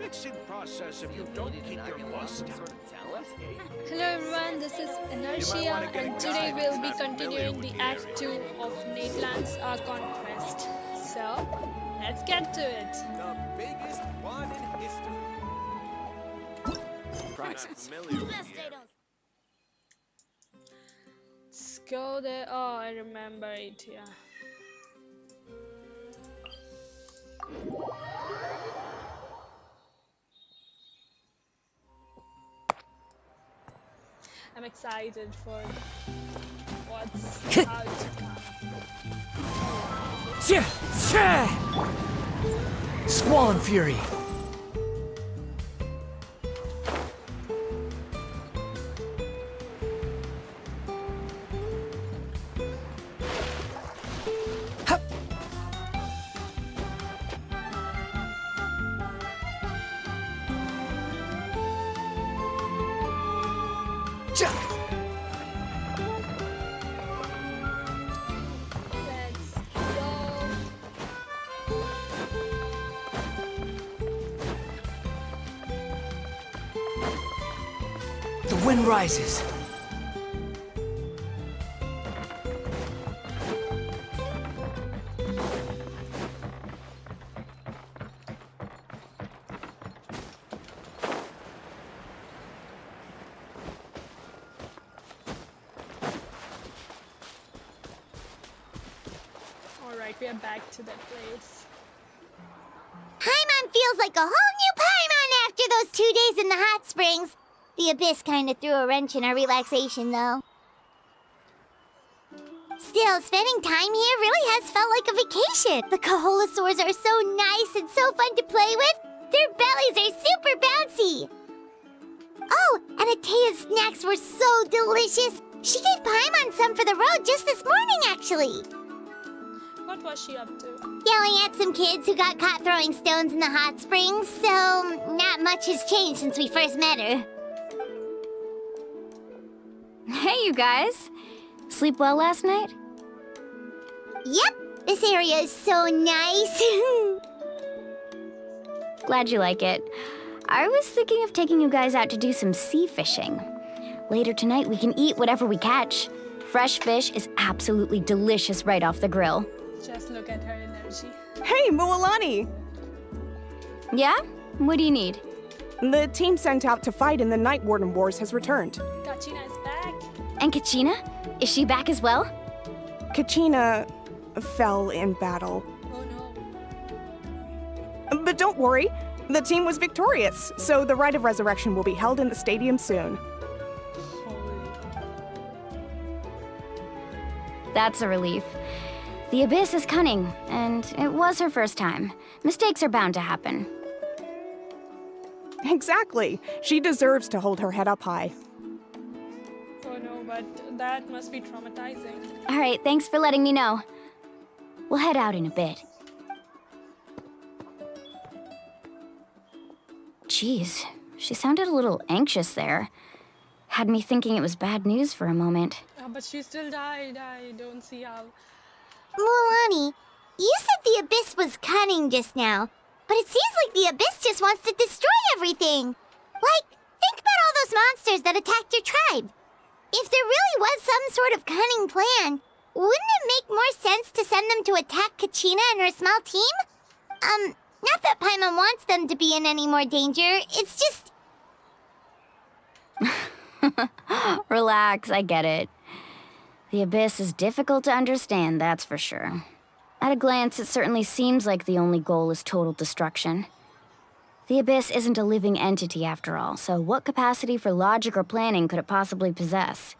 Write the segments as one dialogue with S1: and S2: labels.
S1: mixing process if you don't keep your voice down.
S2: Hello everyone, this is Inertia and today we'll be continuing the Act 2 of Natlan's Archon quest. So, let's get to it.
S3: The biggest one in history.
S1: Prizes.
S2: Let's go there. Oh, I remember it, yeah. I'm excited for what's out to come.
S4: Squall Fury. Hup. Ja.
S2: Let's go.
S4: The wind rises.
S2: Alright, we are back to that place.
S5: Paimon feels like a whole new Paimon after those 2 days in the hot springs. The Abyss kind of threw a wrench in our relaxation, though. Still, spending time here really has felt like a vacation. The Kaholasaurs are so nice and so fun to play with. Their bellies are super bouncy. Oh, and Atea's snacks were so delicious. She gave Paimon some for the road just this morning, actually.
S2: What was she up to?
S5: Yelling at some kids who got caught throwing stones in the hot springs, so not much has changed since we first met her.
S6: Hey, you guys. Sleep well last night?
S5: Yep, this area is so nice.
S6: Glad you like it. I was thinking of taking you guys out to do some sea fishing. Later tonight, we can eat whatever we catch. Fresh fish is absolutely delicious right off the grill.
S2: Just look at her energy.
S7: Hey, Mualani!
S6: Yeah? What do you need?
S7: The team sent out to fight in the Night Warden Wars has returned.
S2: Kachina is back.
S6: And Kachina? Is she back as well?
S7: Kachina fell in battle.
S2: Oh no.
S7: But don't worry, the team was victorious, so the Rite of Resurrection will be held in the stadium soon.
S6: That's a relief. The Abyss is cunning, and it was her first time. Mistakes are bound to happen.
S7: Exactly. She deserves to hold her head up high.
S2: Oh no, but that must be traumatizing.
S6: All right, thanks for letting me know. We'll head out in a bit. Jeez, she sounded a little anxious there. Had me thinking it was bad news for a moment.
S2: But she still died. I don't see how.
S5: Mualani, you said the Abyss was cunning just now, but it seems like the Abyss just wants to destroy everything. Like, think about all those monsters that attacked your tribe. If there really was some sort of cunning plan, wouldn't it make more sense to send them to attack Kachina and her small team? Not that Paimon wants them to be in any more danger, it's just...
S6: Relax, I get it. The Abyss is difficult to understand, that's for sure. At a glance, it certainly seems like the only goal is total destruction. The Abyss isn't a living entity after all, so what capacity for logic or planning could it possibly possess?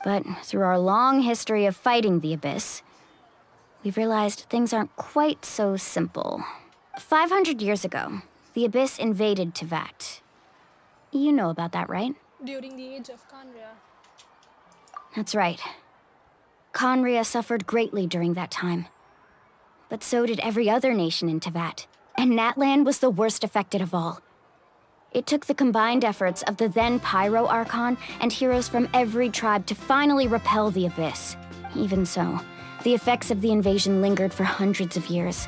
S6: But through our long history of fighting the Abyss, we've realized things aren't quite so simple. 500 years ago, the Abyss invaded Teyvat. You know about that, right?
S2: During the age of Khaenri'ah.
S6: That's right. Khaenri'ah suffered greatly during that time. But so did every other nation in Teyvat. And Natlan was the worst affected of all. It took the combined efforts of the then Pyro Archon and heroes from every tribe to finally repel the Abyss. Even so, the effects of the invasion lingered for hundreds of years.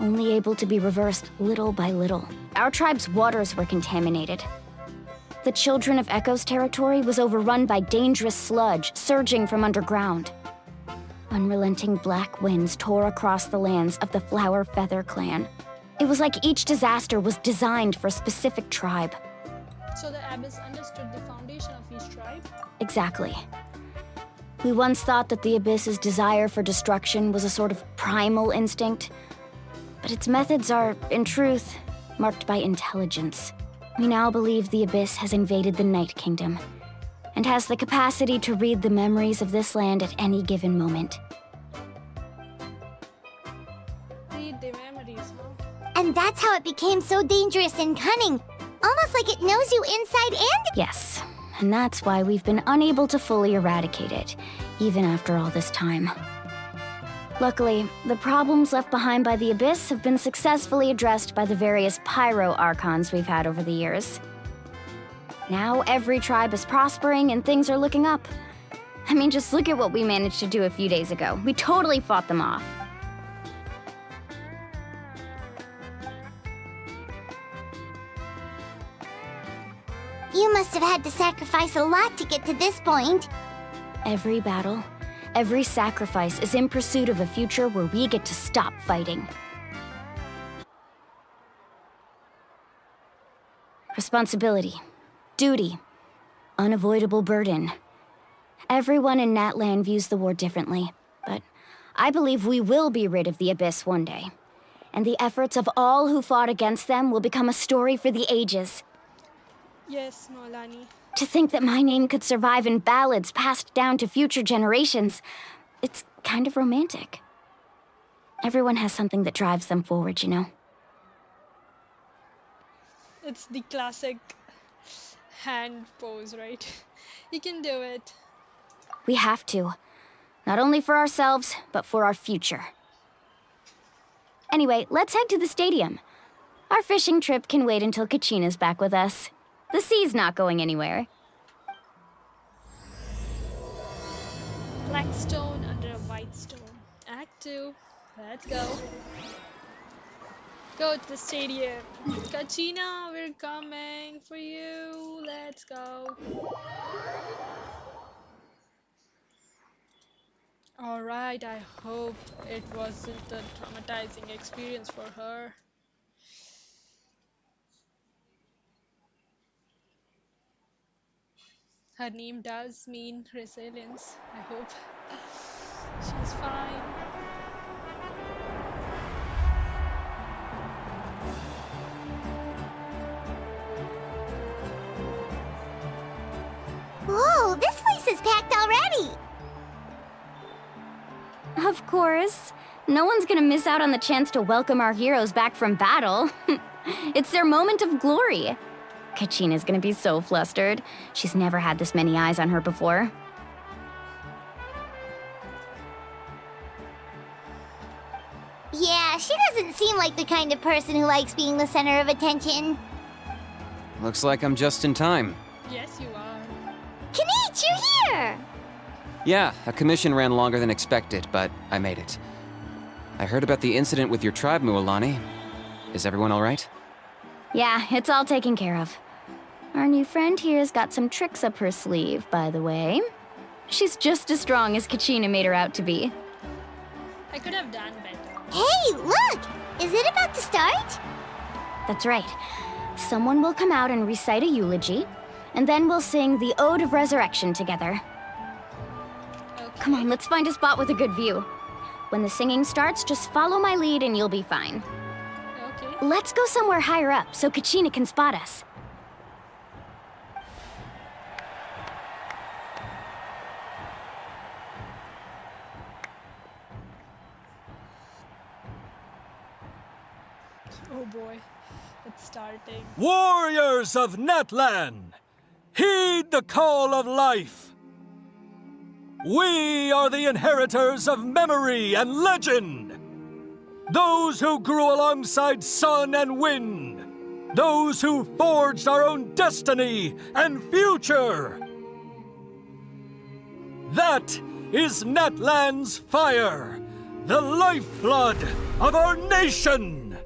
S6: only able to be reversed little by little. Our tribe's waters were contaminated. The Children of Echo's territory was overrun by dangerous sludge surging from underground. Unrelenting black winds tore across the lands of the Flower Feather clan. It was like each disaster was designed for a specific tribe.
S2: So the Abyss understood the foundation of each tribe?
S6: Exactly. We once thought that the Abyss's desire for destruction was a sort of primal instinct, but its methods are, in truth, marked by intelligence. We now believe the Abyss has invaded the Night Kingdom and has the capacity to read the memories of this land at any given moment.
S2: Read the memories, huh?
S5: And that's how it became so dangerous and cunning. Almost like it knows you inside and...
S6: Yes, and that's why we've been unable to fully eradicate it, even after all this time. Luckily, the problems left behind by the Abyss have been successfully addressed by the various Pyro Archons we've had over the years. Now every tribe is prospering and things are looking up. I mean, just look at what we managed to do a few days ago. We totally fought them off.
S5: You must have had to sacrifice a lot to get to this point.
S6: Every battle, every sacrifice is in pursuit of a future where we get to stop fighting. Responsibility, duty, unavoidable burden. Everyone in Natlan views the war differently, but I believe we will be rid of the Abyss one day. And the efforts of all who fought against them will become a story for the ages.
S2: Yes, Nolani.
S6: To think that my name could survive in ballads passed down to future generations, it's kind of romantic. Everyone has something that drives them forward, you know?
S2: It's the classic hand pose, right? You can do it.
S6: We have to. Not only for ourselves, but for our future. Anyway, let's head to the stadium. Our fishing trip can wait until Kachina's back with us. The sea's not going anywhere.
S2: Black stone under a white stone. Act 2. Let's go. Go to the stadium. Kachina, we're coming for you. Let's go. Alright, I hope it wasn't a traumatizing experience for her. Her name does mean resilience. I hope she's fine.
S5: Whoa, this place is packed already!
S6: Of course. No one's gonna miss out on the chance to welcome our heroes back from battle. It's their moment of glory. Kachina's gonna be so flustered. She's never had this many eyes on her before.
S5: Yeah, she doesn't seem like the kind of person who likes being the center of attention.
S8: Looks like I'm just in time.
S2: Yes, you are.
S5: Kanich, you're here!
S8: Yeah, a commission ran longer than expected, but I made it. I heard about the incident with your tribe, Mualani. Is everyone all right?
S6: Yeah, it's all taken care of. Our new friend here's got some tricks up her sleeve, by the way. She's just as strong as Kachina made her out to be.
S2: I could have done better.
S5: Hey, look! Is it about to start?
S6: That's right. Someone will come out and recite a eulogy, and then we'll sing the Ode of Resurrection together.
S2: Okay.
S6: Come on, let's find a spot with a good view. When the singing starts, just follow my lead and you'll be fine.
S2: Okay.
S6: Let's go somewhere higher up so Kachina can spot us.
S2: Oh boy, it's starting.
S1: Warriors of Natlan, heed the call of life. We are the inheritors of memory and legend. Those who grew alongside sun and wind. Those who forged our own destiny and future. That is Natlan's fire. the lifeblood of our nation!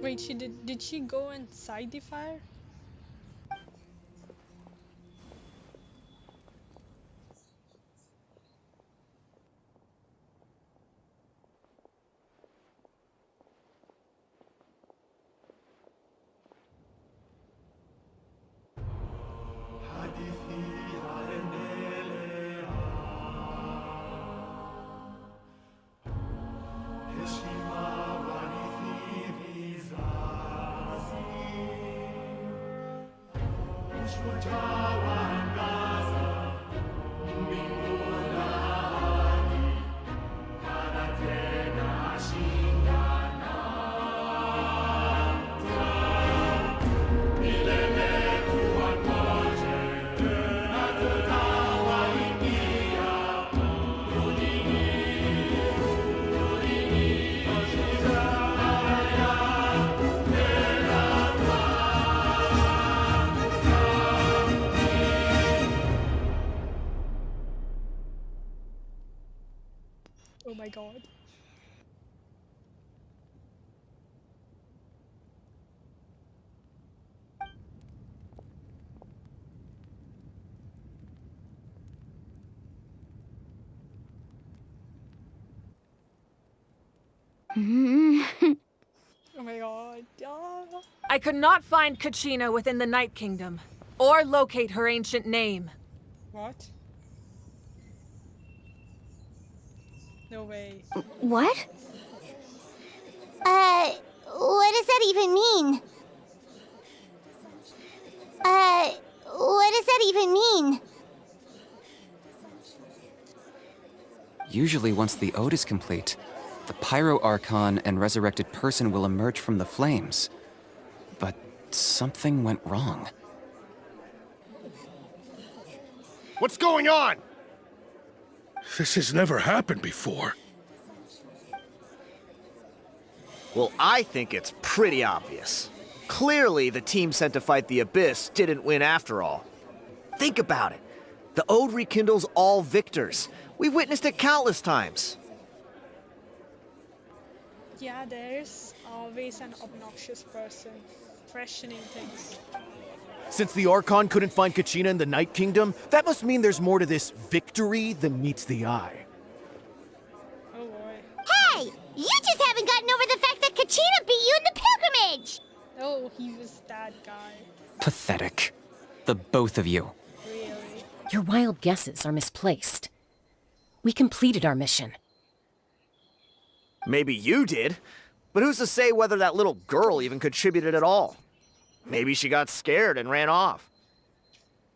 S2: Wait, did she go inside the fire? Oh my god. Oh my god. Ah.
S9: I could not find Kachina within the Night Kingdom, or locate her ancient name.
S2: What? No way.
S6: What?
S5: What does that even mean? What does that even mean?
S8: Usually, once the ode is complete, the Pyro Archon and resurrected person will emerge from the flames. But something went wrong.
S10: What's going on?
S11: This has never happened before.
S12: Well, I think it's pretty obvious. Clearly, the team sent to fight the Abyss didn't win after all. Think about it. The Ode rekindles all victors. We've witnessed it countless times.
S2: Yeah, there's always an obnoxious person questioning things.
S10: Since the Archon couldn't find Kachina in the Night Kingdom, that must mean there's more to this victory than meets the eye.
S2: Oh boy.
S5: Hey! You just haven't gotten over the fact that Kachina beat you in the pilgrimage!
S2: Oh, he was that guy.
S8: Pathetic. The both of you.
S2: Really?
S13: Your wild guesses are misplaced. We completed our mission.
S12: Maybe you did, but who's to say whether that little girl even contributed at all? Maybe she got scared and ran off.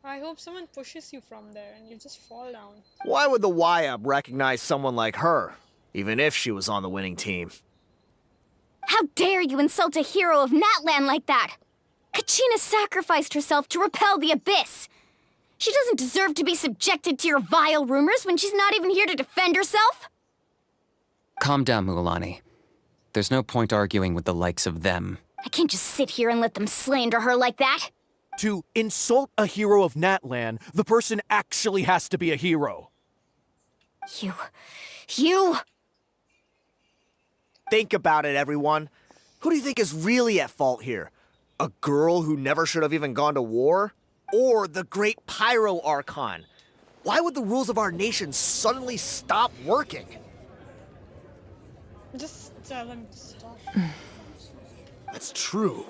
S2: I hope someone pushes you from there and you just fall down.
S12: Why would the YUB recognize someone like her, even if she was on the winning team?
S6: How dare you insult a hero of Natlan like that? Kachina sacrificed herself to repel the Abyss. She doesn't deserve to be subjected to your vile rumors when she's not even here to defend herself.
S8: Calm down, Mualani. There's no point arguing with the likes of them.
S6: I can't just sit here and let them slander her like that.
S10: To insult a hero of Natlan, the person actually has to be a hero.
S6: You...
S12: Think about it, everyone. Who do you think is really at fault here? A girl who never should have even gone to war? Or the great Pyro Archon? Why would the rules of our nation suddenly stop working?
S2: Just tell him to stop.
S11: That's true.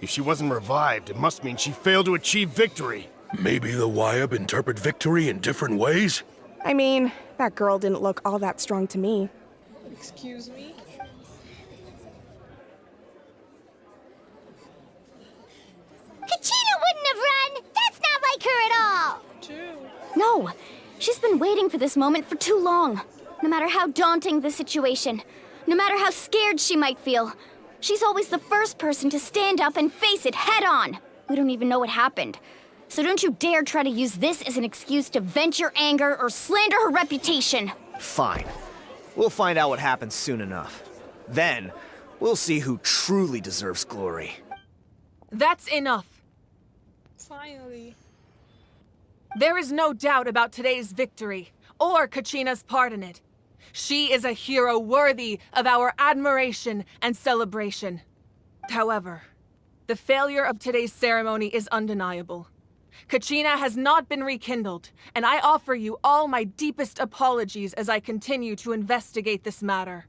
S11: If she wasn't revived, it must mean she failed to achieve victory. Maybe the YUB interpret victory in different ways?
S7: I mean, that girl didn't look all that strong to me.
S2: Excuse me?
S5: Kachina wouldn't have run! That's not like her at all!
S2: True.
S6: No, she's been waiting for this moment for too long. No matter how daunting the situation, no matter how scared she might feel, she's always the first person to stand up and face it head on. We don't even know what happened. So don't you dare try to use this as an excuse to vent your anger or slander her reputation.
S12: Fine. We'll find out what happens soon enough. Then, we'll see who truly deserves glory.
S9: That's enough.
S2: Finally.
S9: There is no doubt about today's victory, or Kachina's part in it. She is a hero worthy of our admiration and celebration. However, the failure of today's ceremony is undeniable. Kachina has not been rekindled, and I offer you all my deepest apologies as I continue to investigate this matter.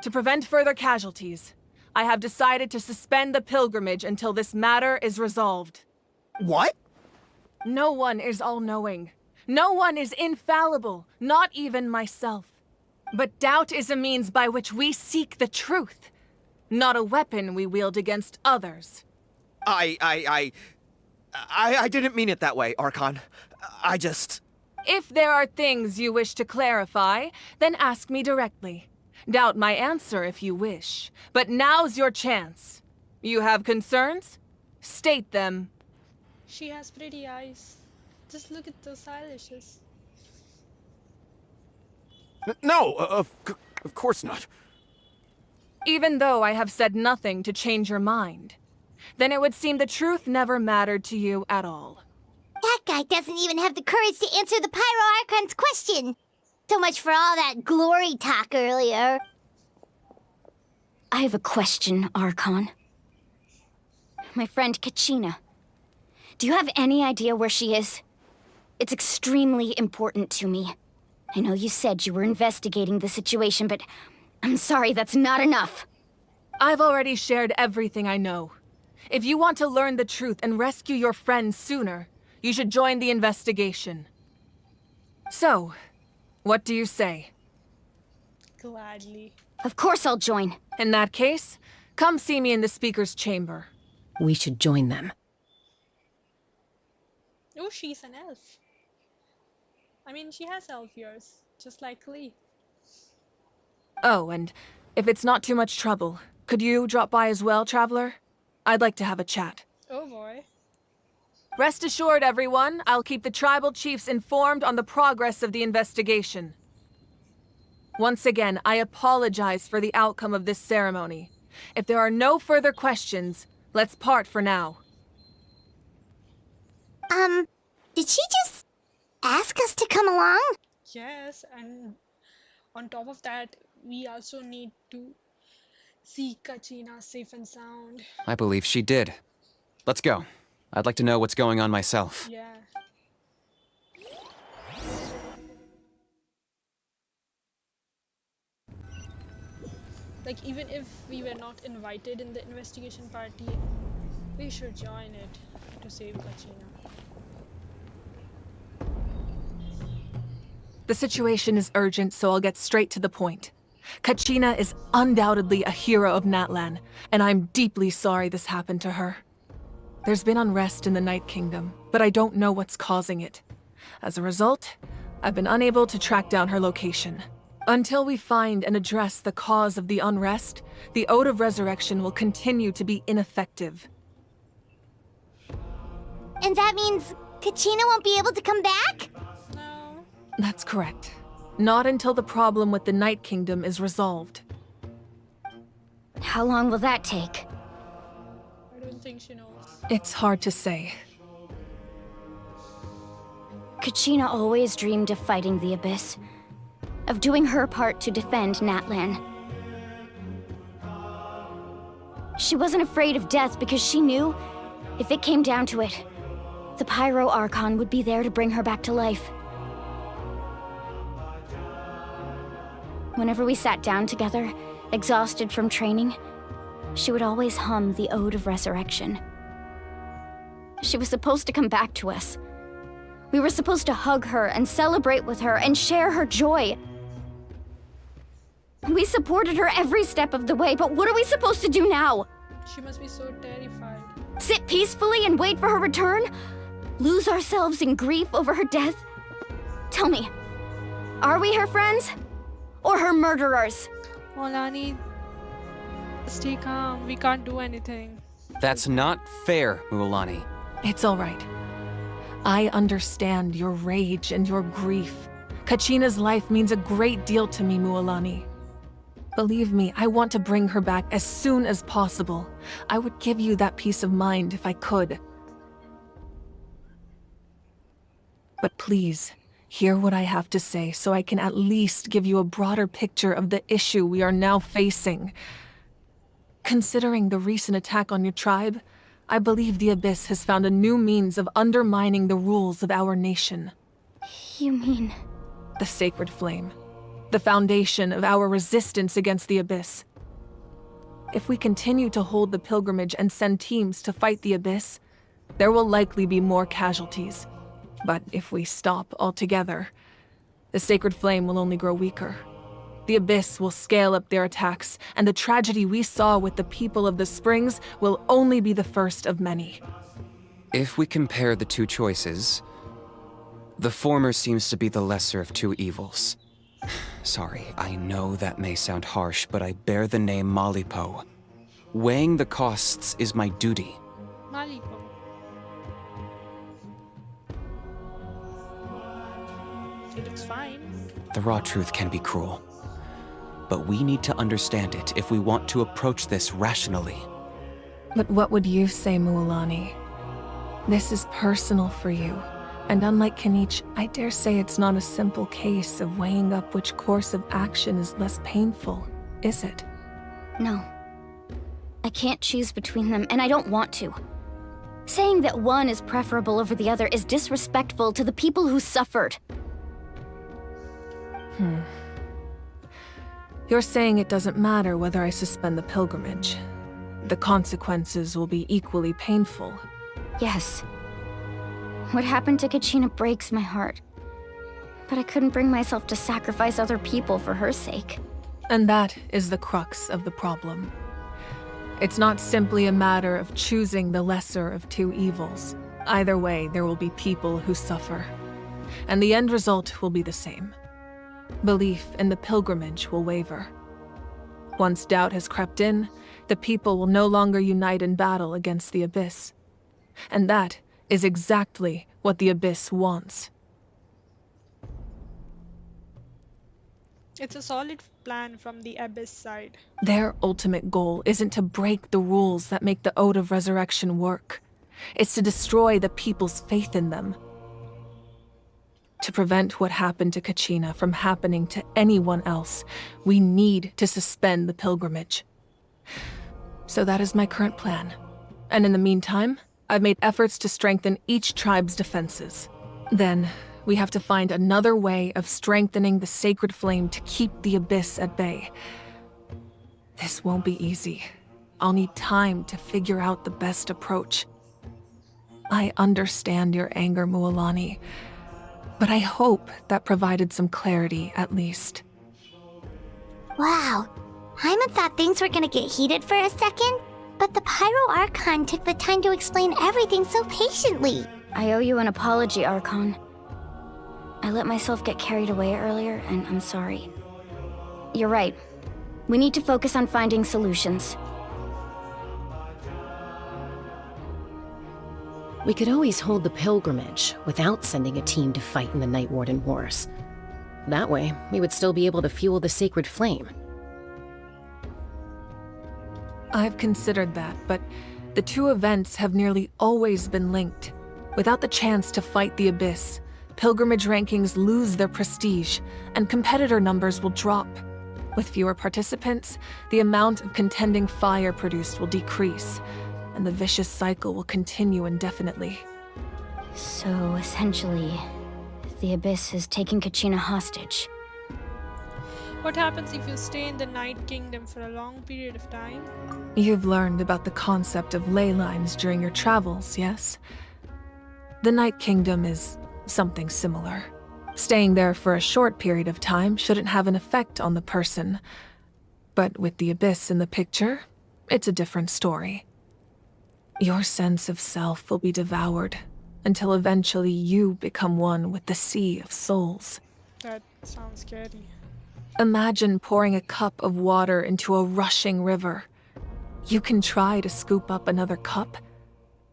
S9: To prevent further casualties, I have decided to suspend the pilgrimage until this matter is resolved.
S12: What?
S9: No one is all-knowing. No one is infallible, not even myself. But doubt is a means by which we seek the truth, not a weapon we wield against others.
S12: I didn't mean it that way, Archon. I just...
S9: If there are things you wish to clarify, then ask me directly. Doubt my answer if you wish, but now's your chance. You have concerns? State them.
S2: She has pretty eyes. Just look at those eyelashes.
S10: No, of course not.
S9: Even though I have said nothing to change your mind, then it would seem the truth never mattered to you at all.
S5: That guy doesn't even have the courage to answer the Pyro Archon's question. So much for all that glory talk earlier.
S6: I have a question, Archon. My friend Kachina. Do you have any idea where she is? It's extremely important to me. I know you said you were investigating the situation, but I'm sorry, that's not enough.
S9: I've already shared everything I know. If you want to learn the truth and rescue your friend sooner, you should join the investigation. So, what do you say?
S2: Gladly.
S6: Of course I'll join.
S9: In that case, come see me in the speaker's chamber.
S13: We should join them.
S2: Oh, she's an elf. I mean, she has elf ears, just like Lee.
S9: Oh, and if it's not too much trouble, could you drop by as well, Traveler? I'd like to have a chat.
S2: Oh boy.
S9: Rest assured, everyone, I'll keep the tribal chiefs informed on the progress of the investigation. Once again, I apologize for the outcome of this ceremony. If there are no further questions, let's part for now.
S5: Did she just ask us to come along?
S2: Yes, and on top of that, we also need to see Kachina safe and sound.
S8: I believe she did. Let's go. I'd like to know what's going on myself.
S2: Yeah. Like, even if we were not invited in the investigation party, we should join it to save Kachina.
S9: The situation is urgent, so I'll get straight to the point. Kachina is undoubtedly a hero of Natlan, and I'm deeply sorry this happened to her. There's been unrest in the Night Kingdom, but I don't know what's causing it. As a result, I've been unable to track down her location. Until we find and address the cause of the unrest, the Ode of Resurrection will continue to be ineffective.
S5: And that means Kachina won't be able to come back?
S2: No.
S9: That's correct. Not until the problem with the Night Kingdom is resolved.
S6: How long will that take?
S2: I don't think she knows.
S9: It's hard to say.
S6: Kachina always dreamed of fighting the Abyss, of doing her part to defend Natlan. She wasn't afraid of death because she knew, if it came down to it, the Pyro Archon would be there to bring her back to life. Whenever we sat down together, exhausted from training, she would always hum the Ode of Resurrection. She was supposed to come back to us. We were supposed to hug her and celebrate with her and share her joy. We supported her every step of the way, but what are we supposed to do now?
S2: She must be so terrified.
S6: Sit peacefully and wait for her return? Lose ourselves in grief over her death? Tell me, are we her friends? Or her murderers?
S2: Molani, stay calm. We can't do anything.
S8: That's not fair, Mualani.
S9: It's all right. I understand your rage and your grief. Kachina's life means a great deal to me, Mualani. Believe me, I want to bring her back as soon as possible. I would give you that peace of mind if I could. But please, hear what I have to say so I can at least give you a broader picture of the issue we are now facing. Considering the recent attack on your tribe, I believe the Abyss has found a new means of undermining the rules of our nation.
S6: You mean...
S9: The Sacred Flame. The foundation of our resistance against the Abyss. If we continue to hold the pilgrimage and send teams to fight the Abyss, there will likely be more casualties. But if we stop altogether, the Sacred Flame will only grow weaker. The Abyss will scale up their attacks, and the tragedy we saw with the people of the Springs will only be the first of many.
S8: If we compare the two choices, the former seems to be the lesser of two evils. Sorry, I know that may sound harsh, but I bear the name Malipo. Weighing the costs is my duty.
S2: Malipo. It looks fine.
S8: The raw truth can be cruel. But we need to understand it if we want to approach this rationally.
S9: But what would you say, Mualani? This is personal for you. And unlike Kanich, I dare say it's not a simple case of weighing up which course of action is less painful, is it?
S6: No. I can't choose between them, and I don't want to. Saying that one is preferable over the other is disrespectful to the people who suffered.
S9: You're saying it doesn't matter whether I suspend the pilgrimage. The consequences will be equally painful.
S6: Yes. What happened to Kachina breaks my heart. But I couldn't bring myself to sacrifice other people for her sake.
S9: And that is the crux of the problem. It's not simply a matter of choosing the lesser of two evils. Either way, there will be people who suffer. And the end result will be the same. Belief in the pilgrimage will waver. Once doubt has crept in, the people will no longer unite in battle against the Abyss. And that is exactly what the Abyss wants.
S2: It's a solid plan from the Abyss side.
S9: Their ultimate goal isn't to break the rules that make the Ode of Resurrection work. It's to destroy the people's faith in them. To prevent what happened to Kachina from happening to anyone else, we need to suspend the pilgrimage. So that is my current plan. And in the meantime, I've made efforts to strengthen each tribe's defenses. Then, we have to find another way of strengthening the Sacred Flame to keep the Abyss at bay. This won't be easy. I'll need time to figure out the best approach. I understand your anger, Mualani, but I hope that provided some clarity at least.
S5: Wow. Hyman thought things were gonna get heated for a second, but the Pyro Archon took the time to explain everything so patiently.
S6: I owe you an apology, Archon. I let myself get carried away earlier, and I'm sorry. You're right. We need to focus on finding solutions.
S13: We could always hold the pilgrimage without sending a team to fight in the Night Warden Wars. That way, we would still be able to fuel the Sacred Flame.
S9: I've considered that, but the two events have nearly always been linked. Without the chance to fight the Abyss, pilgrimage rankings lose their prestige, and competitor numbers will drop. With fewer participants, the amount of contending fire produced will decrease, and the vicious cycle will continue indefinitely.
S6: So, essentially, the Abyss is taking Kachina hostage.
S2: What happens if you stay in the Night Kingdom for a long period of time?
S9: You've learned about the concept of ley lines during your travels, yes? The Night Kingdom is something similar. Staying there for a short period of time shouldn't have an effect on the person. But with the Abyss in the picture, it's a different story. Your sense of self will be devoured until eventually you become one with the Sea of Souls.
S2: That sounds scary.
S9: Imagine pouring a cup of water into a rushing river. You can try to scoop up another cup,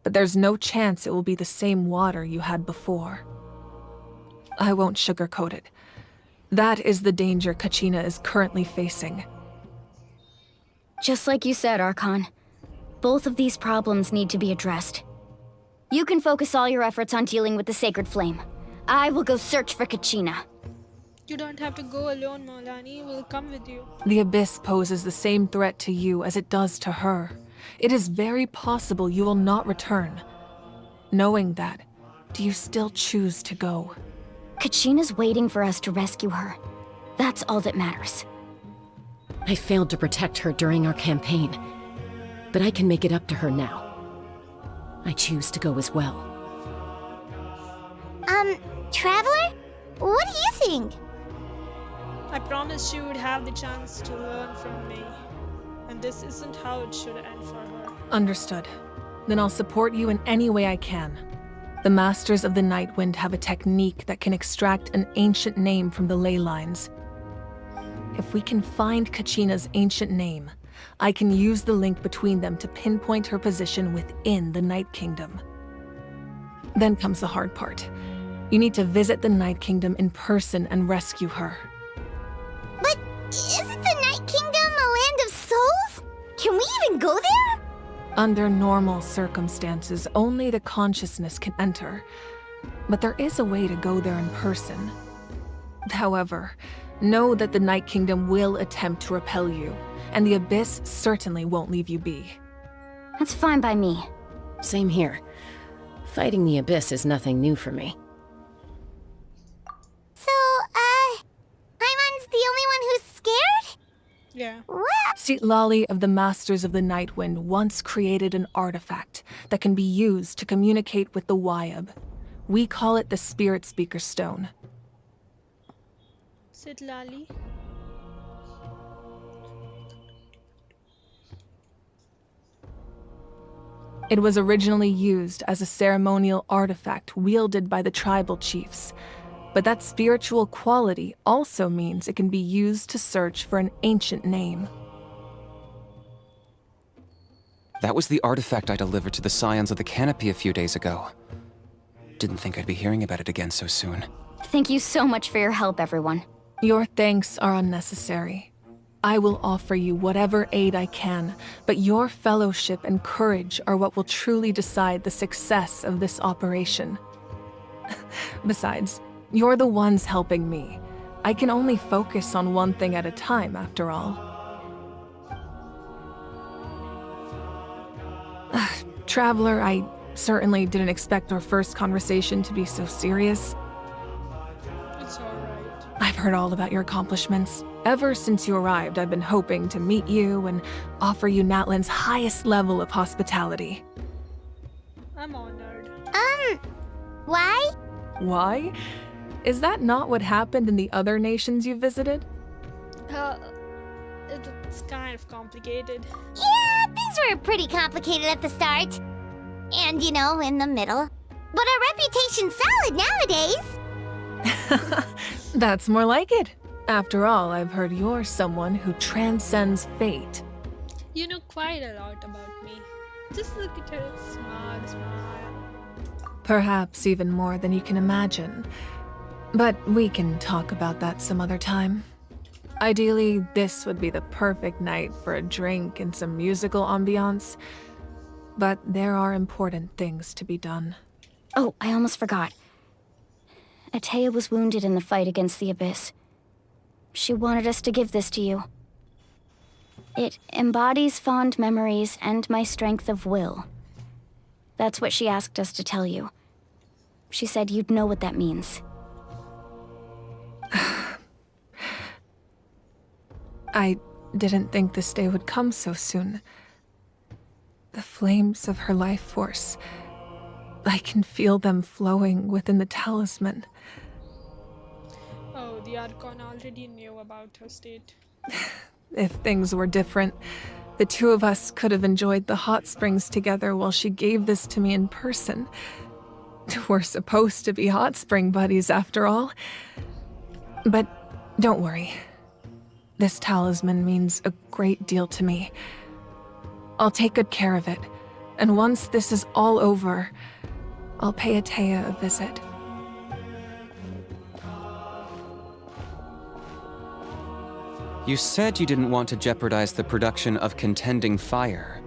S9: but there's no chance it will be the same water you had before. I won't sugarcoat it. That is the danger Kachina is currently facing.
S6: Just like you said, Archon. Both of these problems need to be addressed. You can focus all your efforts on dealing with the Sacred Flame. I will go search for Kachina.
S2: You don't have to go alone, Maulani. We'll come with you.
S9: The Abyss poses the same threat to you as it does to her. It is very possible you will not return. Knowing that, do you still choose to go?
S6: Kachina's waiting for us to rescue her. That's all that matters.
S13: I failed to protect her during our campaign, but I can make it up to her now. I choose to go as well.
S5: Traveler? What do you think?
S2: I promised you would have the chance to learn from me. And this isn't how it should end for her.
S9: Understood. Then I'll support you in any way I can. The Masters of the Nightwind have a technique that can extract an ancient name from the ley lines. If we can find Kachina's ancient name, I can use the link between them to pinpoint her position within the Night Kingdom. Then comes the hard part. You need to visit the Night Kingdom in person and rescue her.
S5: But isn't the Night Kingdom a land of souls? Can we even go there?
S9: Under normal circumstances, only the consciousness can enter. But there is a way to go there in person. However, know that the Night Kingdom will attempt to repel you, and the Abyss certainly won't leave you be.
S6: That's fine by me.
S13: Same here. Fighting the Abyss is nothing new for me.
S5: So, Paimon's the only one who's scared?
S2: Yeah.
S5: What?
S9: Citlali of the Masters of the Nightwind once created an artifact that can be used to communicate with the Wyab. We call it the Spirit Speaker Stone.
S2: Citlali.
S9: It was originally used as a ceremonial artifact wielded by the tribal chiefs. But that spiritual quality also means it can be used to search for an ancient name.
S8: That was the artifact I delivered to the Scions of the Canopy a few days ago. Didn't think I'd be hearing about it again so soon.
S6: Thank you so much for your help, everyone.
S9: Your thanks are unnecessary. I will offer you whatever aid I can, but your fellowship and courage are what will truly decide the success of this operation. Besides, you're the ones helping me. I can only focus on one thing at a time, after all. Traveler, I certainly didn't expect our first conversation to be so serious.
S2: It's alright.
S9: I've heard all about your accomplishments. Ever since you arrived, I've been hoping to meet you and offer you Natlan's highest level of hospitality.
S2: I'm honored.
S5: Why?
S9: Why? Is that not what happened in the other nations you visited?
S2: It's kind of complicated.
S5: Yeah, things were pretty complicated at the start. And, in the middle. But our reputation's solid nowadays.
S9: That's more like it. After all, I've heard you're someone who transcends fate.
S2: You know quite a lot about me. Just look at her smile.
S9: Perhaps even more than you can imagine. But we can talk about that some other time. Ideally, this would be the perfect night for a drink and some musical ambiance. But there are important things to be done.
S6: Oh, I almost forgot. Atea was wounded in the fight against the Abyss. She wanted us to give this to you. It embodies fond memories and my strength of will. That's what she asked us to tell you. She said you'd know what that means.
S9: I didn't think this day would come so soon. The flames of her life force. I can feel them flowing within the talisman.
S2: Oh, the Archon already knew about her state.
S9: If things were different, the two of us could have enjoyed the hot springs together while she gave this to me in person. We're supposed to be hot spring buddies after all. But don't worry. This talisman means a great deal to me. I'll take good care of it, and once this is all over, I'll pay Atea a visit.
S8: You said you didn't want to jeopardize the production of Contending Fire.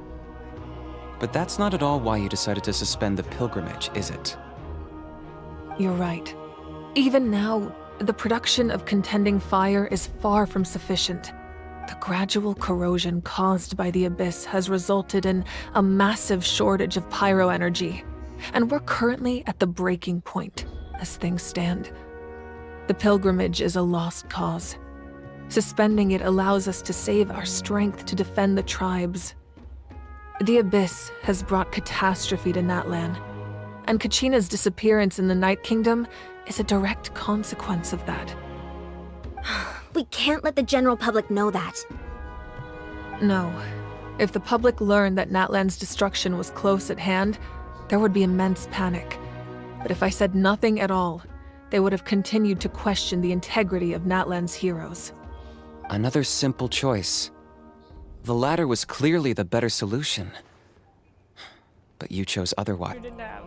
S8: But that's not at all why you decided to suspend the pilgrimage, is it?
S9: You're right. Even now, the production of contending fire is far from sufficient. The gradual corrosion caused by the Abyss has resulted in a massive shortage of pyro energy, and we're currently at the breaking point, as things stand. The pilgrimage is a lost cause. Suspending it allows us to save our strength to defend the tribes. The Abyss has brought catastrophe to Natlan, and Kachina's disappearance in the Night Kingdom is a direct consequence of that.
S5: We can't let the general public know that.
S9: No. If the public learned that Natlan's destruction was close at hand, there would be immense panic. But if I said nothing at all, they would have continued to question the integrity of Natlan's heroes.
S8: Another simple choice. The latter was clearly the better solution. But you chose otherwise.
S2: Shouldn't have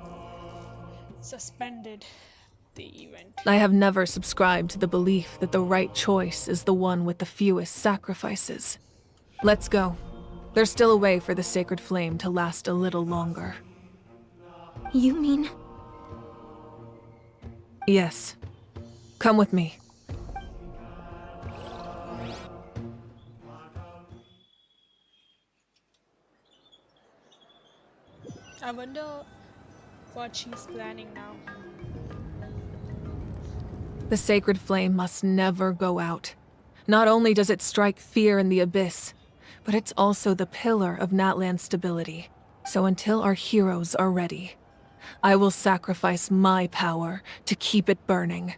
S2: suspended the event.
S9: I have never subscribed to the belief that the right choice is the one with the fewest sacrifices. Let's go. There's still a way for the sacred flame to last a little longer.
S5: You mean?
S9: Yes. Come with me.
S2: I wonder what she's planning now.
S9: The sacred flame must never go out. Not only does it strike fear in the Abyss, but it's also the pillar of Natlan's stability. So until our heroes are ready, I will sacrifice my power to keep it burning.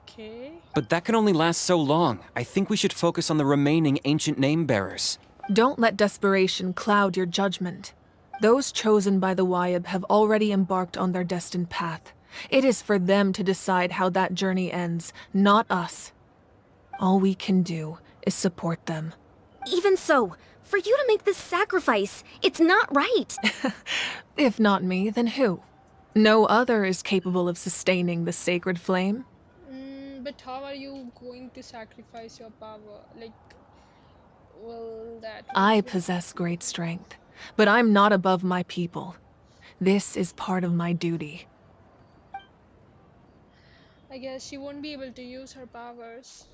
S2: Okay.
S8: But that can only last so long. I think we should focus on the remaining ancient name-bearers.
S9: Don't let desperation cloud your judgment. Those chosen by the Wyab have already embarked on their destined path. It is for them to decide how that journey ends, not us. All we can do is support them.
S5: Even so, for you to make this sacrifice, it's not right.
S9: If not me, then who? No other is capable of sustaining the sacred flame.
S2: But how are you going to sacrifice your power? Like, will that...
S9: I possess great strength, but I'm not above my people. This is part of my duty.
S2: I guess she won't be able to use her powers.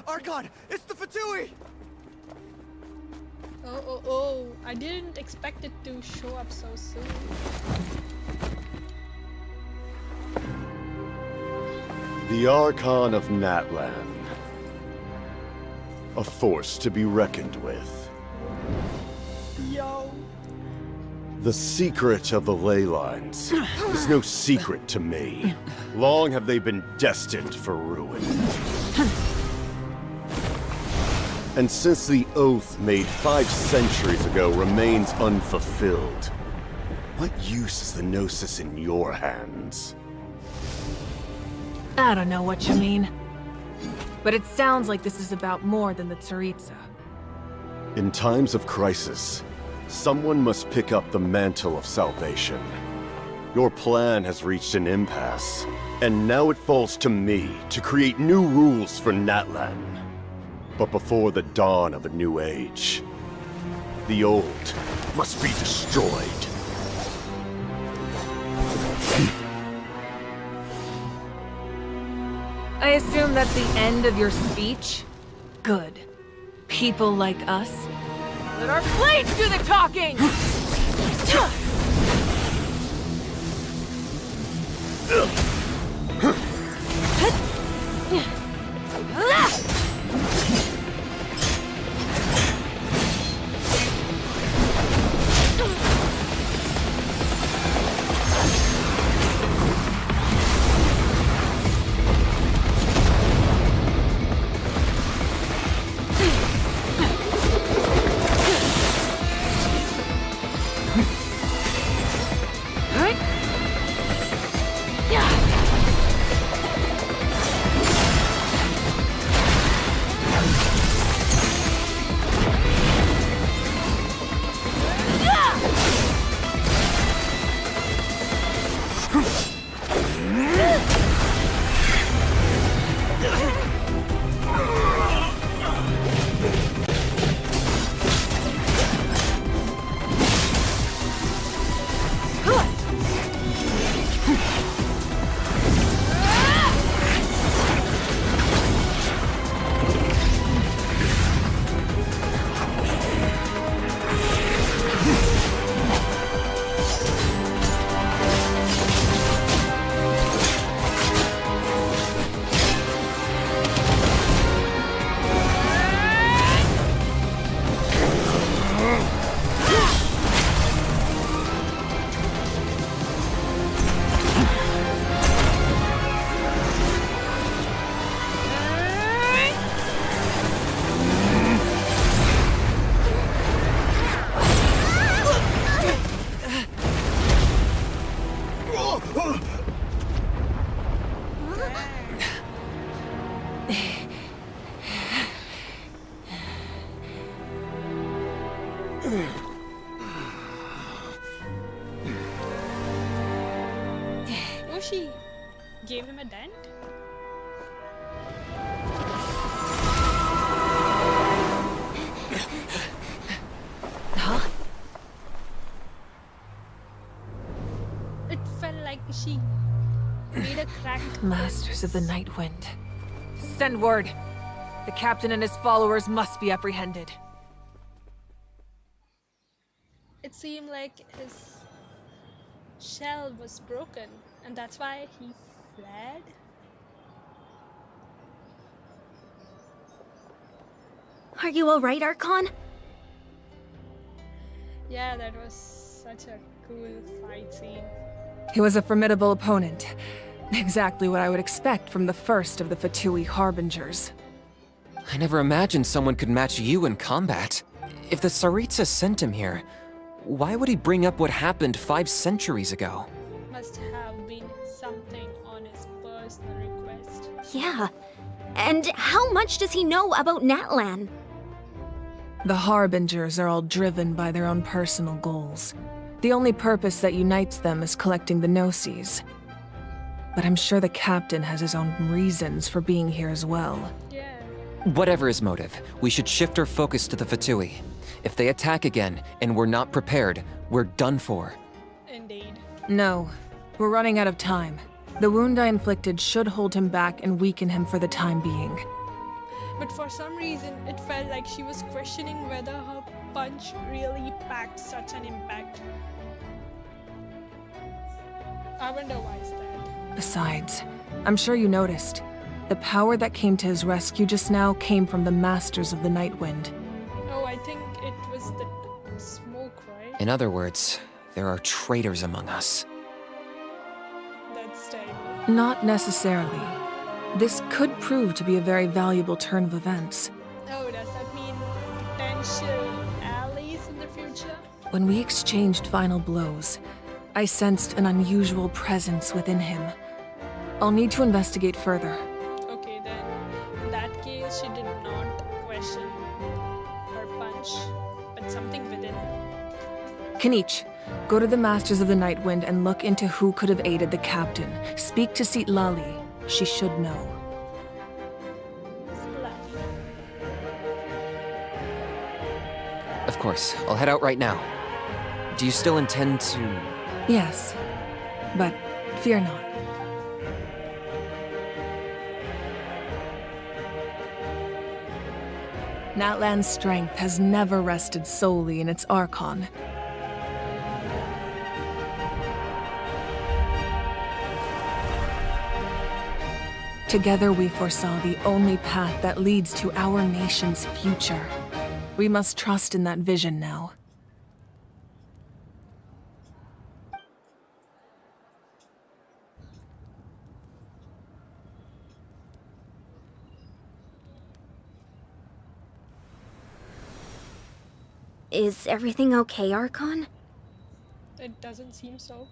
S10: Archon, it's the Fatui!
S2: Oh, I didn't expect it to show up so soon.
S11: The Archon of Natlan. A force to be reckoned with.
S2: Yo.
S11: The secret of the ley lines is no secret to me. Long have they been destined for ruin. And since the oath made 5 centuries ago remains unfulfilled, what use is the Gnosis in your hands?
S9: I don't know what you mean. But it sounds like this is about more than the Tsaritsa.
S11: In times of crisis, someone must pick up the mantle of salvation. Your plan has reached an impasse, and now it falls to me to create new rules for Natlan. But before the dawn of a new age, the old must be destroyed.
S9: I assume that's the end of your speech? Good. People like us. Let our blades do the talking! Yeah.
S2: gave him a dent?
S9: Huh?
S2: It felt like she made a crack.
S9: Masters of the Night Wind. Send word. The captain and his followers must be apprehended.
S2: It seemed like his shell was broken, and that's why he fled.
S6: Are you alright, Archon?
S2: Yeah, that was such a cool fight scene.
S9: He was a formidable opponent. Exactly what I would expect from the first of the Fatui Harbingers.
S8: I never imagined someone could match you in combat. If the Tsaritsa sent him here, why would he bring up what happened 5 centuries ago?
S2: Must have been something on his personal request.
S6: Yeah. And how much does he know about Natlan?
S9: The Harbingers are all driven by their own personal goals. The only purpose that unites them is collecting the Gnosis. But I'm sure the captain has his own reasons for being here as well.
S2: Yeah.
S8: Whatever his motive, we should shift our focus to the Fatui. If they attack again, and we're not prepared, we're done for.
S2: Indeed.
S9: No, we're running out of time. The wound I inflicted should hold him back and weaken him for the time being.
S2: But for some reason, it felt like she was questioning whether her punch really packed such an impact. I wonder why is that?
S9: Besides, I'm sure you noticed, the power that came to his rescue just now came from the Masters of the Night Wind.
S2: Oh, I think it was the smoke, right?
S8: In other words, there are traitors among us.
S2: That's terrible.
S9: Not necessarily. This could prove to be a very valuable turn of events.
S2: Oh, does that mean potential allies in the future?
S9: When we exchanged final blows, I sensed an unusual presence within him. I'll need to investigate further.
S2: Okay, then. In that case, she did not question her punch, but something within her.
S9: Kinich, go to the Masters of the Night Wind and look into who could have aided the captain. Speak to Seat Lali. She should know.
S8: Of course, I'll head out right now. Do you still intend to...
S9: Yes, but fear not. Natlan's strength has never rested solely in its Archon. Together we foresaw the only path that leads to our nation's future. We must trust in that vision now.
S6: Is everything okay, Archon?
S2: It doesn't seem so.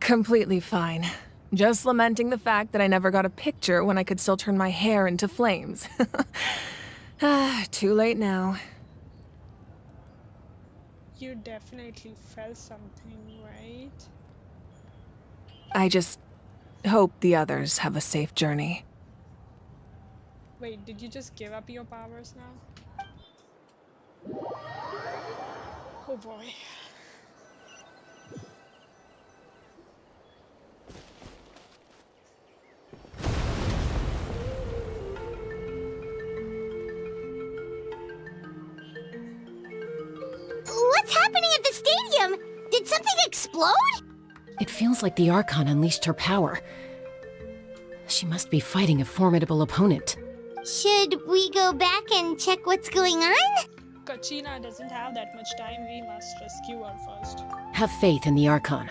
S9: Completely fine. Just lamenting the fact that I never got a picture when I could still turn my hair into flames. Too late now.
S2: You definitely felt something, right?
S9: I just hope the others have a safe journey.
S2: Wait, did you just give up your powers now? Oh boy.
S5: What's happening at the stadium? Did something explode?
S13: It feels like the Archon unleashed her power. She must be fighting a formidable opponent.
S5: Should we go back and check what's going on?
S2: Kachina doesn't have that much time. We must rescue her first.
S13: Have faith in the Archon.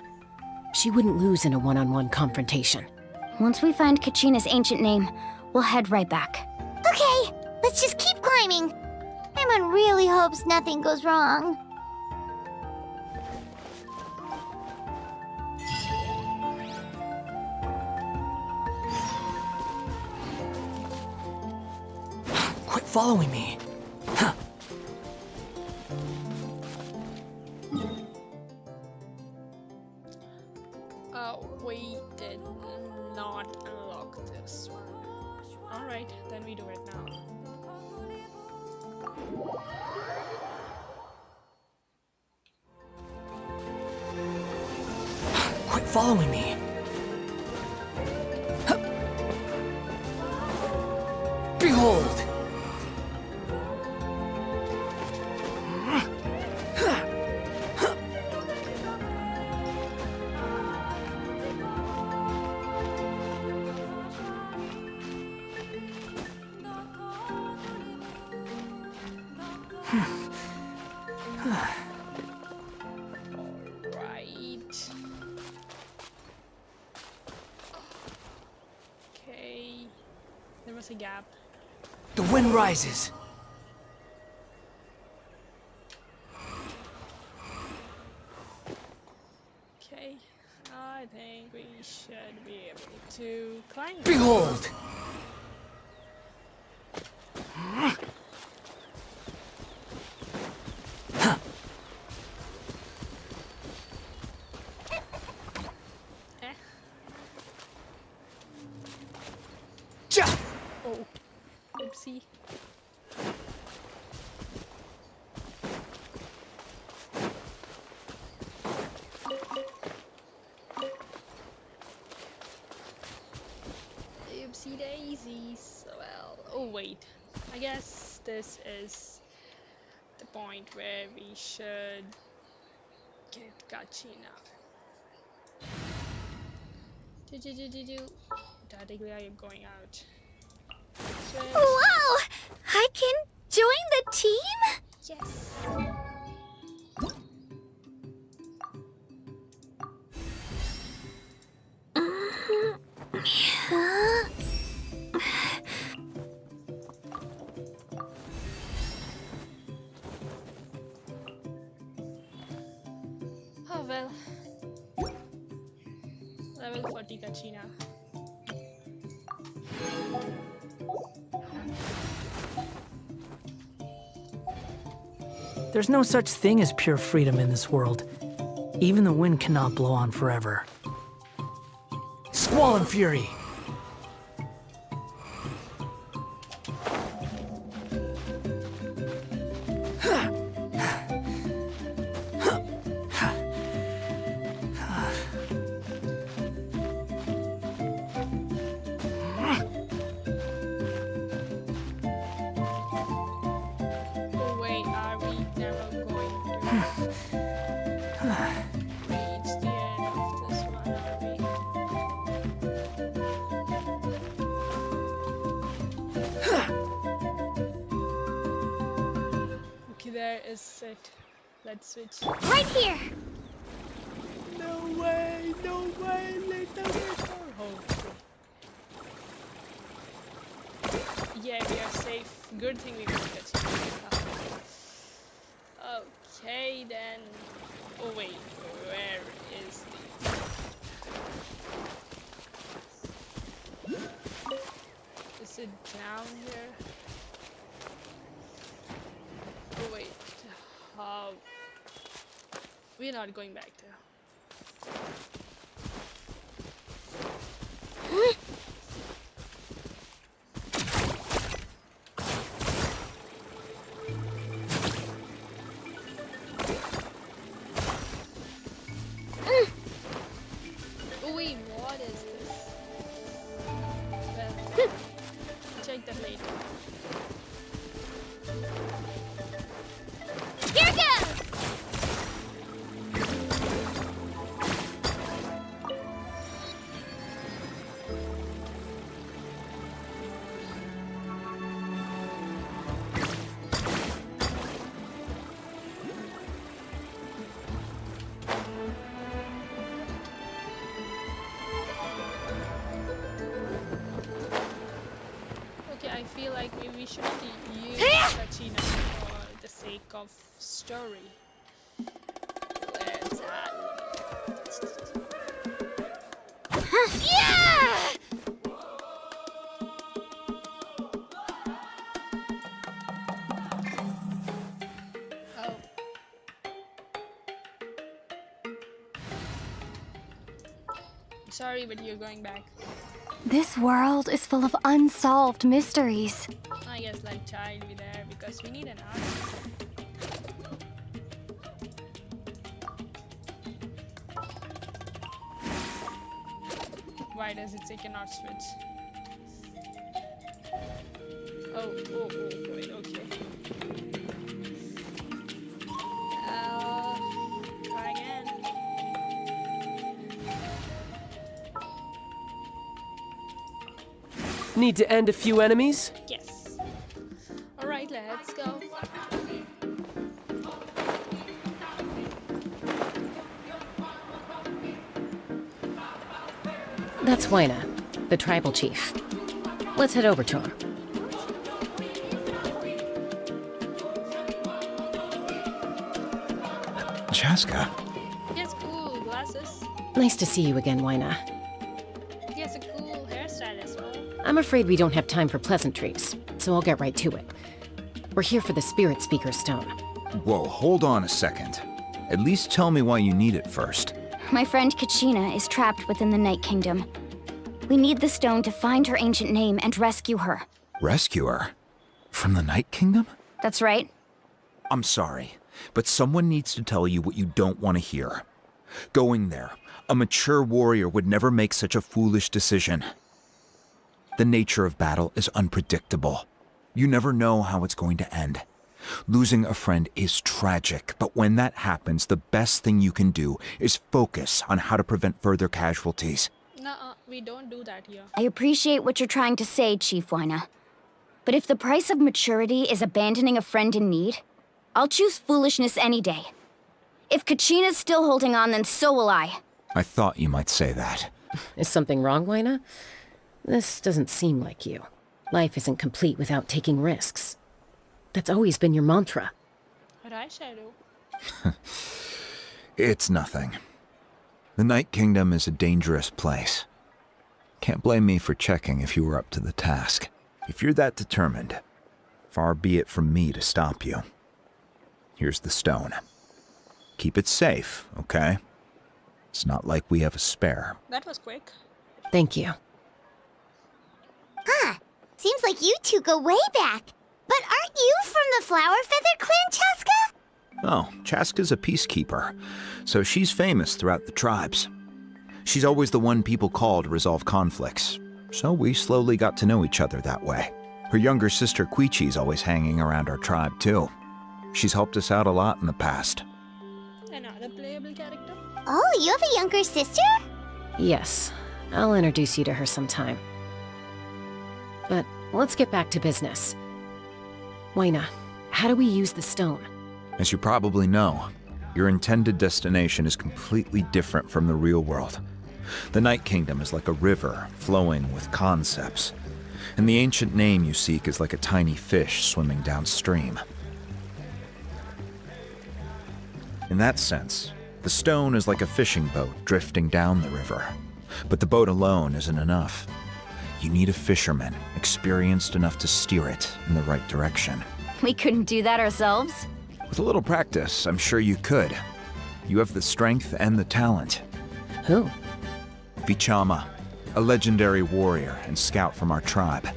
S13: She wouldn't lose in a one-on-one confrontation.
S6: Once we find Kachina's ancient name, we'll head right back.
S5: Okay, let's just keep climbing. Paimon really hopes nothing goes wrong.
S4: Quit following me. Huh.
S2: We did not unlock this one. Alright, then we do it now.
S4: Quit following me. Behold!
S2: Right. Okay. There was a gap.
S4: The wind rises.
S2: Okay. I think we should be able to climb.
S4: Behold!
S2: Eh?
S4: Ja!
S2: Oh. Oopsie. Oopsie daisies. Well, oh wait. I guess this is the point where we should get Gachina. Tactically, I am going out. Switch.
S5: Whoa! I can join the team?
S2: Yes. Oh well. Level 40 Gachina.
S4: There's no such thing as pure freedom in this world. Even the wind cannot blow on forever. Squall and fury!
S2: Oh wait, are we never going to reach the end of this one, are we? Okay, there is it. Let's switch.
S5: Right here!
S2: No way, later. Oh, yeah, we are safe. Good thing we got it. Okay, then. Oh, wait, where is the. Is it down here? Oh, wait. How? We're not going back there. Oh wait, what is this? Well, check that later.
S5: Here goes!
S2: Okay, I feel like maybe we shouldn't use Kachina for the sake of story. Let's
S5: Yeah!
S2: Oh. Sorry, but you're going back.
S14: This world is full of unsolved mysteries.
S2: I guess like child be there because we need an artist. Why does it say cannot switch? Oh, wait, okay. Try again.
S15: Need to end a few enemies?
S2: Yes. Alright, let's go.
S13: That's Wyna, the tribal chief. Let's head over to him.
S16: Chaska.
S2: Yes, cool glasses.
S13: Nice to see you again, Wyna.
S2: Yes, a cool hairstyle as well.
S13: I'm afraid we don't have time for pleasantries, so I'll get right to it. We're here for the Spirit Speaker Stone.
S16: Whoa, hold on a second. At least tell me why you need it first.
S6: My friend Kachina is trapped within the Night Kingdom. We need the stone to find her ancient name and rescue her.
S16: Rescue her? From the Night Kingdom?
S6: That's right.
S16: I'm sorry, but someone needs to tell you what you don't want to hear. Going there, a mature warrior would never make such a foolish decision. The nature of battle is unpredictable. You never know how it's going to end. Losing a friend is tragic, but when that happens, the best thing you can do is focus on how to prevent further casualties.
S2: Nuh-uh, we don't do that here.
S6: I appreciate what you're trying to say, Chief Wyna. But if the price of maturity is abandoning a friend in need, I'll choose foolishness any day. If Kachina's still holding on, then so will I.
S16: I thought you might say that.
S13: Is something wrong, Wyna? This doesn't seem like you. Life isn't complete without taking risks. That's always been your mantra.
S2: Right, Shadow?
S16: It's nothing. The Night Kingdom is a dangerous place. Can't blame me for checking if you were up to the task. If you're that determined, far be it from me to stop you. Here's the stone. Keep it safe, okay? It's not like we have a spare.
S2: That was quick.
S13: Thank you.
S5: Huh. Seems like you two go way back. But aren't you from the Flower Feather Clan, Chaska?
S16: Oh, Chaska's a peacekeeper, so she's famous throughout the tribes. She's always the one people call to resolve conflicts, so we slowly got to know each other that way. Her younger sister Quichi's always hanging around our tribe, too. She's helped us out a lot in the past.
S2: Another playable character?
S5: Oh, you have a younger sister?
S13: Yes, I'll introduce you to her sometime. But let's get back to business. Wyna, how do we use the stone?
S16: As you probably know, your intended destination is completely different from the real world. The Night Kingdom is like a river flowing with concepts, and the ancient name you seek is like a tiny fish swimming downstream. In that sense, the stone is like a fishing boat drifting down the river, but the boat alone isn't enough. You need a fisherman experienced enough to steer it in the right direction.
S6: We couldn't do that ourselves?
S16: With a little practice, I'm sure you could. You have the strength and the talent.
S13: Who?
S16: Vichama, a legendary warrior and scout from our tribe.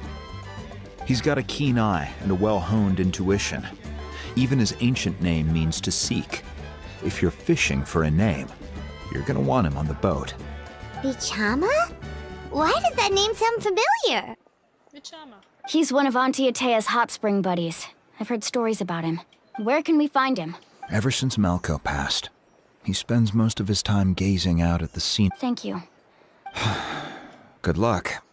S16: He's got a keen eye and a well-honed intuition. Even his ancient name means to seek. If you're fishing for a name, you're gonna want him on the boat.
S5: Vichama? Why does that name sound familiar?
S2: Vichama.
S6: He's one of Auntie Atea's hot spring buddies. I've heard stories about him. Where can we find him?
S16: Ever since Malco passed, he spends most of his time gazing out at the scene.
S6: Thank you.
S16: Good luck.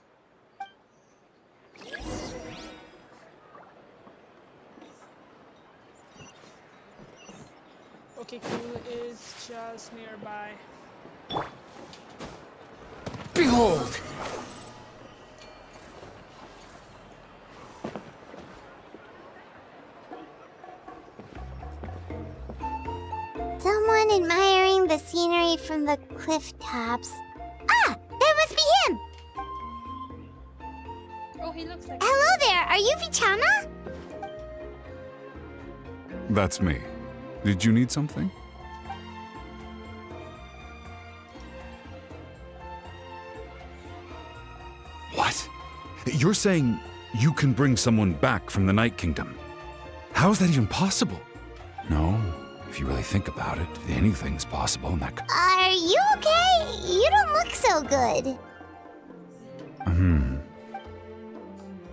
S2: Okay, cool is just nearby.
S15: Behold!
S5: Someone admiring the scenery from the cliff tops. Ah! That must be him!
S2: Oh, he looks like...
S5: Hello there! Are you Vichama?
S17: That's me. Did you need something? What? You're saying you can bring someone back from the Night Kingdom? How is that even possible? No, if you really think about it, anything's possible in that.
S5: Are you okay? You don't look so good.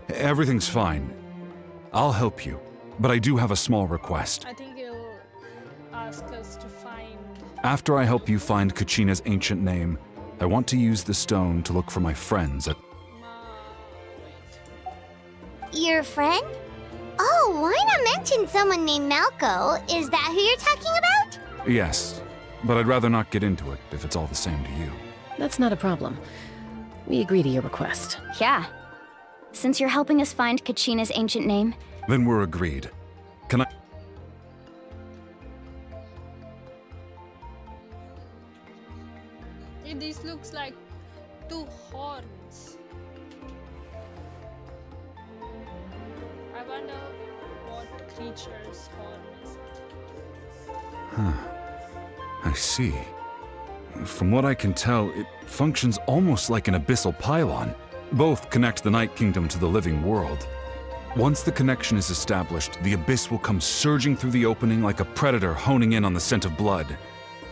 S17: Everything's fine. I'll help you, but I do have a small request.
S2: I think he'll ask us to find.
S17: After I help you find Kachina's ancient name, I want to use the stone to look for my friends at.
S5: Your friend? Oh, why not mention someone named Malco? Is that who you're talking about?
S17: Yes, but I'd rather not get into it if it's all the same to you.
S13: That's not a problem. We agree to your request.
S6: Yeah. Since you're helping us find Kachina's ancient name,
S17: Then we're agreed. Can I?
S2: This looks like 2 horns. I wonder what creature's horn is it?
S17: I see. From what I can tell, it functions almost like an abyssal pylon. Both connect the Night Kingdom to the living world. Once the connection is established, the abyss will come surging through the opening like a predator honing in on the scent of blood.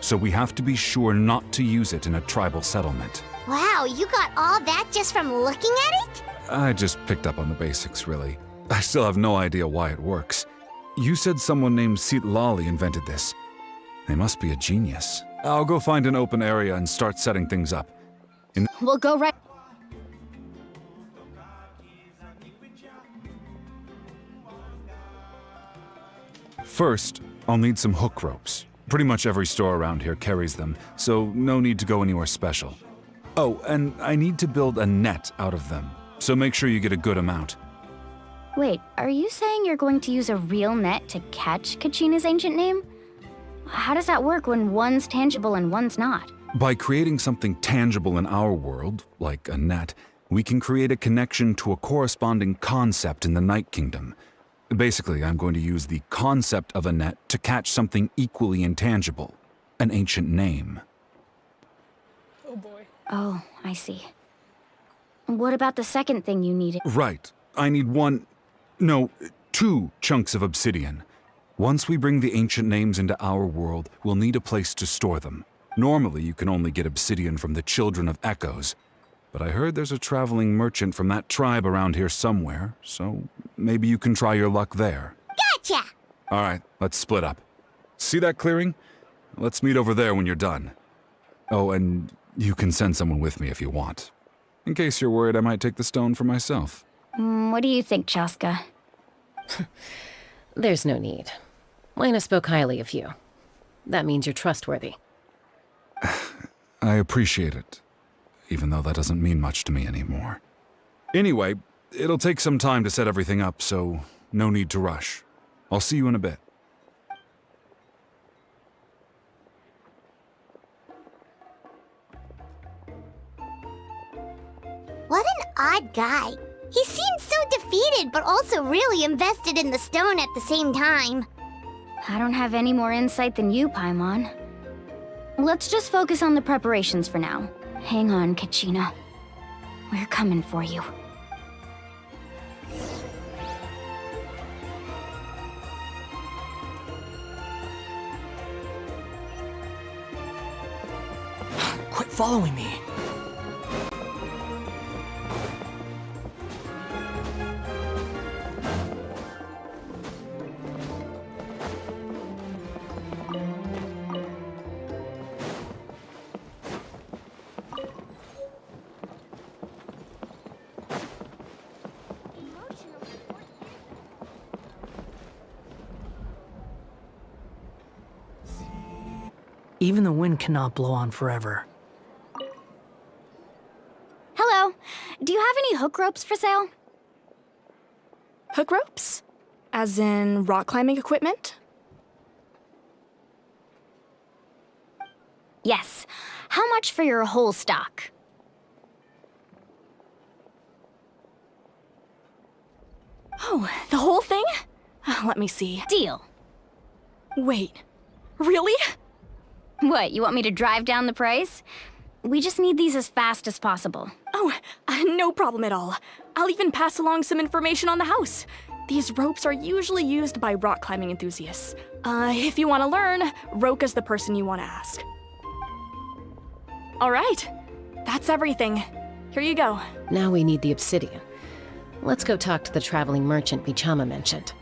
S17: So we have to be sure not to use it in a tribal settlement.
S5: Wow, you got all that just from looking at it?
S17: I just picked up on the basics, really. I still have no idea why it works. You said someone named Lali invented this. They must be a genius. I'll go find an open area and start setting things up.
S6: we'll go right.
S17: First, I'll need some hook ropes. Pretty much every store around here carries them, so no need to go anywhere special. Oh, and I need to build a net out of them, so make sure you get a good amount.
S6: Wait, are you saying you're going to use a real net to catch Kachina's ancient name? How does that work when one's tangible and one's not?
S17: By creating something tangible in our world, like a net, we can create a connection to a corresponding concept in the Night Kingdom. Basically, I'm going to use the concept of a net to catch something equally intangible, an ancient name.
S2: Oh boy.
S6: Oh, I see. What about the second thing you needed?
S17: Right. I need two chunks of obsidian. Once we bring the ancient names into our world, we'll need a place to store them. Normally, you can only get obsidian from the Children of Echoes, but I heard there's a traveling merchant from that tribe around here somewhere, so maybe you can try your luck there.
S5: Gotcha!
S17: All right, let's split up. See that clearing? Let's meet over there when you're done. Oh, and you can send someone with me if you want. In case you're worried I might take the stone for myself.
S6: What do you think, Chaska?
S13: There's no need. Lena spoke highly of you. That means you're trustworthy.
S17: I appreciate it, even though that doesn't mean much to me anymore. Anyway, it'll take some time to set everything up, so no need to rush. I'll see you in a bit.
S5: What an odd guy. He seems so defeated, but also really invested in the stone at the same time.
S6: I don't have any more insight than you, Paimon. Let's just focus on the preparations for now. Hang on, Kachina. We're coming for you.
S4: Quit following me. Even the wind cannot blow on forever.
S6: Hello. Do you have any hook ropes for sale?
S7: Hook ropes? As in rock climbing equipment?
S6: Yes. How much for your whole stock?
S7: Oh, the whole thing? Let me see.
S6: Deal.
S7: Wait, really?
S6: What, you want me to drive down the price? We just need these as fast as possible.
S14: Oh, no problem at all. I'll even pass along some information on the house. These ropes are usually used by rock climbing enthusiasts. If you want to learn, Roka's the person you want to ask. All right, that's everything. Here you go.
S13: Now we need the obsidian. Let's go talk to the traveling merchant Vichama mentioned.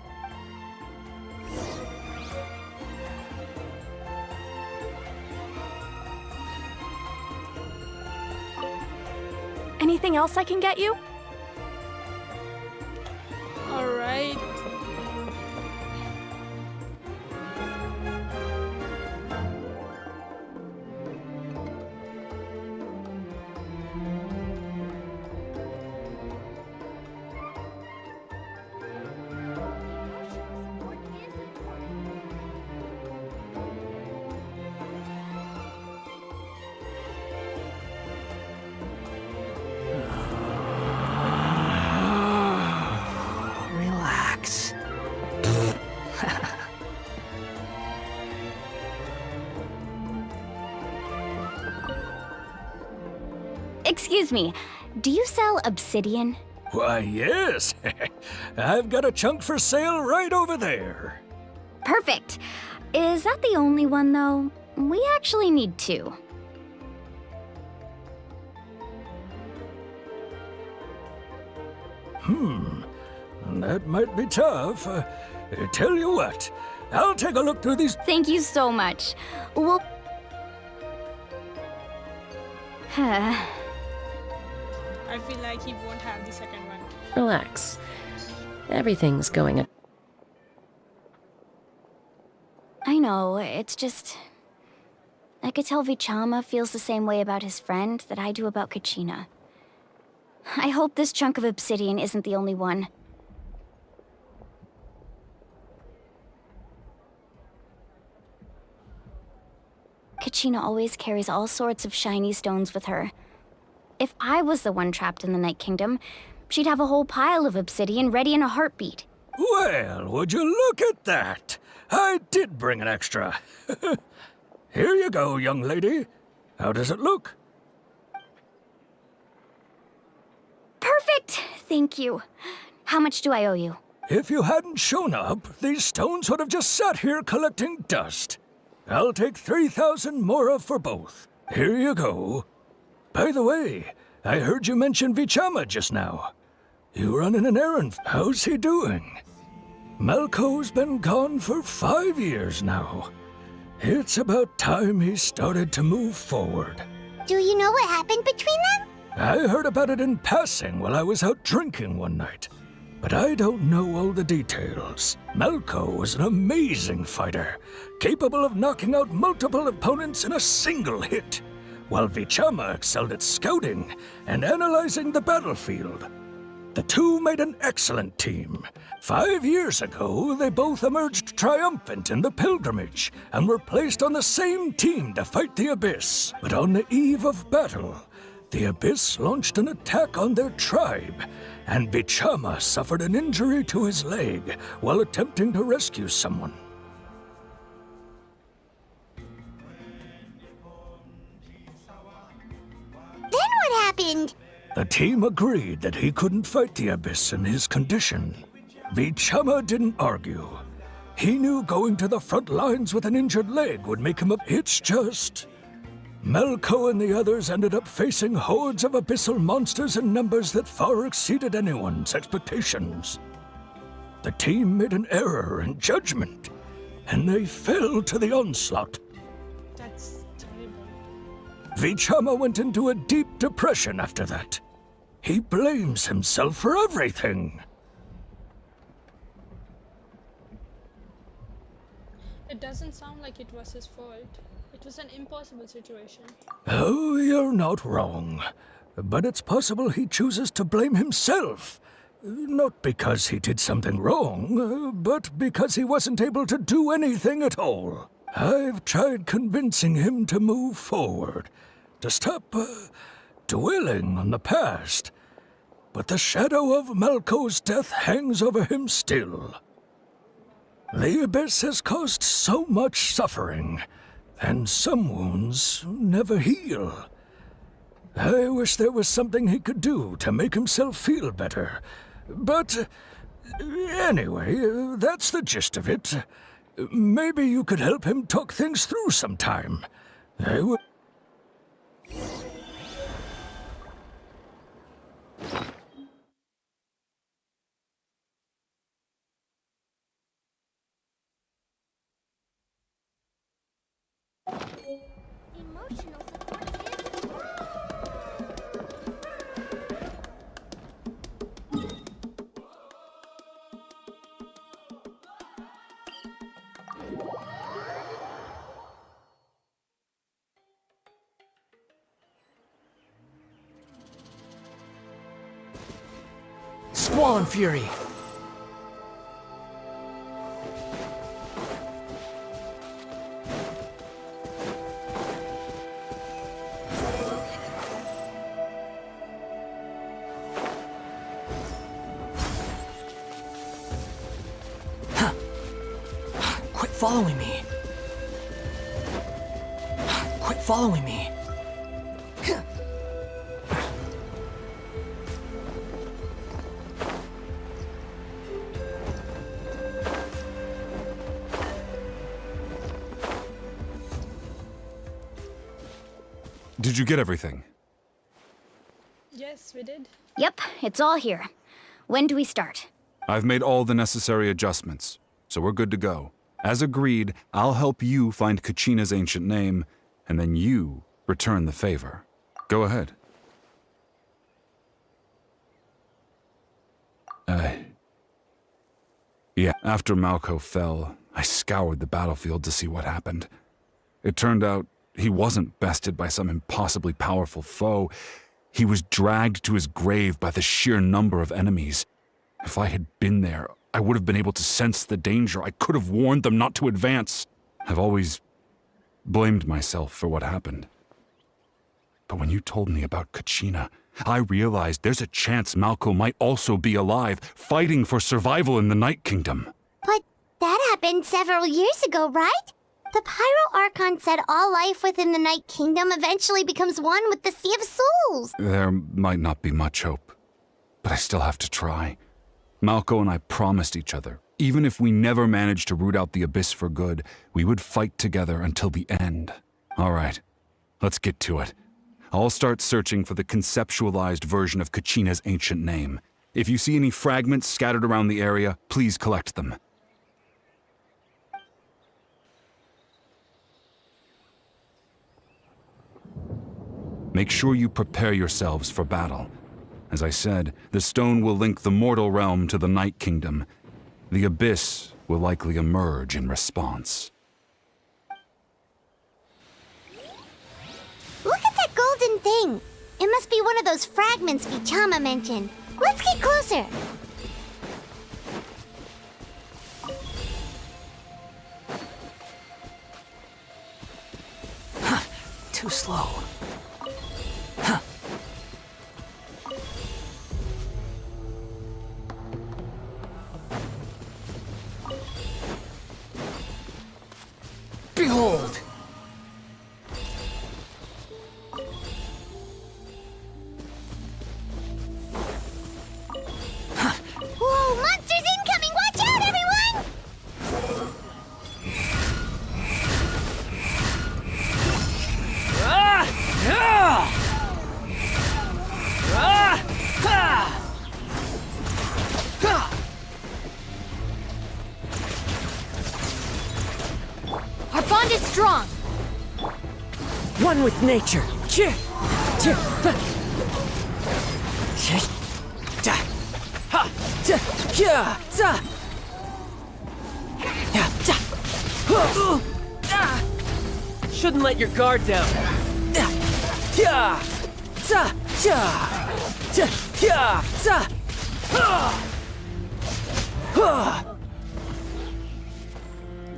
S14: Anything else I can get you?
S2: All right.
S4: Relax.
S6: Excuse me, do you sell obsidian?
S1: Why, yes. I've got a chunk for sale right over there.
S6: Perfect. Is that the only one, though? We actually need two.
S1: That might be tough. Tell you what, I'll take a look through these.
S6: Thank you so much. Well...
S2: I feel like he won't have the second one.
S13: Relax. Everything's going.
S6: I know, it's just... I could tell Vichama feels the same way about his friend that I do about Kachina. I hope this chunk of obsidian isn't the only one. Kachina always carries all sorts of shiny stones with her. If I was the one trapped in the Night Kingdom, she'd have a whole pile of obsidian ready in a heartbeat.
S1: Well, would you look at that? I did bring an extra. Here you go, young lady. How does it look?
S6: Perfect! Thank you. How much do I owe you?
S1: If you hadn't shown up, these stones would have just sat here collecting dust. I'll take 3,000 mora for both. Here you go. By the way, I heard you mention Vichama just now. You running an errand. How's he doing? Malko's been gone for 5 years now. It's about time he started to move forward.
S5: Do you know what happened between them?
S1: I heard about it in passing while I was out drinking one night, but I don't know all the details. Malko was an amazing fighter, capable of knocking out multiple opponents in a single hit, while Vichama excelled at scouting and analyzing the battlefield. The two made an excellent team. 5 years ago, they both emerged triumphant in the pilgrimage and were placed on the same team to fight the Abyss. But on the eve of battle, the Abyss launched an attack on their tribe, and Vichama suffered an injury to his leg while attempting to rescue someone.
S5: Then what happened?
S1: The team agreed that he couldn't fight the Abyss in his condition. Vichama didn't argue. He knew going to the front lines with an injured leg would make him a... It's just... Malko and the others ended up facing hordes of abyssal monsters in numbers that far exceeded anyone's expectations. The team made an error in judgment, and they fell to the onslaught.
S2: That's terrible.
S1: Vichama went into a deep depression after that. He blames himself for everything.
S2: It doesn't sound like it was his fault. It was an impossible situation.
S1: Oh, you're not wrong. But it's possible he chooses to blame himself. Not because he did something wrong, but because he wasn't able to do anything at all. I've tried convincing him to move forward, to stop dwelling on the past. But the shadow of Malko's death hangs over him still. The Abyss has caused so much suffering, and some wounds never heal. I wish there was something he could do to make himself feel better. But anyway, that's the gist of it. Maybe you could help him talk things through sometime. I would.
S5: Emotional support is...
S15: Squall and Fury.
S4: Quit following me. Quit following me.
S17: Did you get everything?
S2: Yes, we did.
S6: Yep, it's all here. When do we start?
S17: I've made all the necessary adjustments, so we're good to go. As agreed, I'll help you find Kachina's ancient name, and then you return the favor. Go ahead. Yeah, after Malko fell, I scoured the battlefield to see what happened. It turned out he wasn't bested by some impossibly powerful foe. He was dragged to his grave by the sheer number of enemies. If I had been there, I would have been able to sense the danger. I could have warned them not to advance. I've always blamed myself for what happened. But when you told me about Kachina, I realized there's a chance Malko might also be alive, fighting for survival in the Night Kingdom.
S5: But that happened several years ago, right? The Pyro Archon said all life within the Night Kingdom eventually becomes one with the Sea of Souls.
S17: There might not be much hope, but I still have to try. Malko and I promised each other, even if we never managed to root out the Abyss for good, we would fight together until the end. All right, let's get to it. I'll start searching for the conceptualized version of Kachina's ancient name. If you see any fragments scattered around the area, please collect them. Make sure you prepare yourselves for battle. As I said, the stone will link the mortal realm to the Night Kingdom. The Abyss will likely emerge in response.
S5: Look at that golden thing. It must be one of those fragments Vichama mentioned. Let's get closer.
S4: Too slow. Behold!
S5: Whoa, monsters incoming! Watch out, everyone!
S14: Our bond is strong.
S15: One with nature. Shouldn't let your guard down.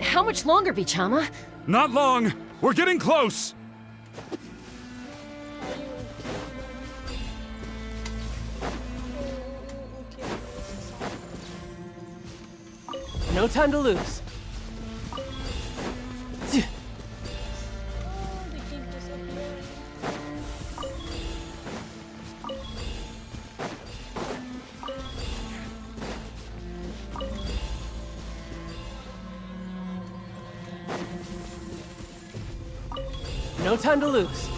S13: How much longer, Vichama?
S17: Not long! We're getting close!
S15: No time to lose. No time to lose.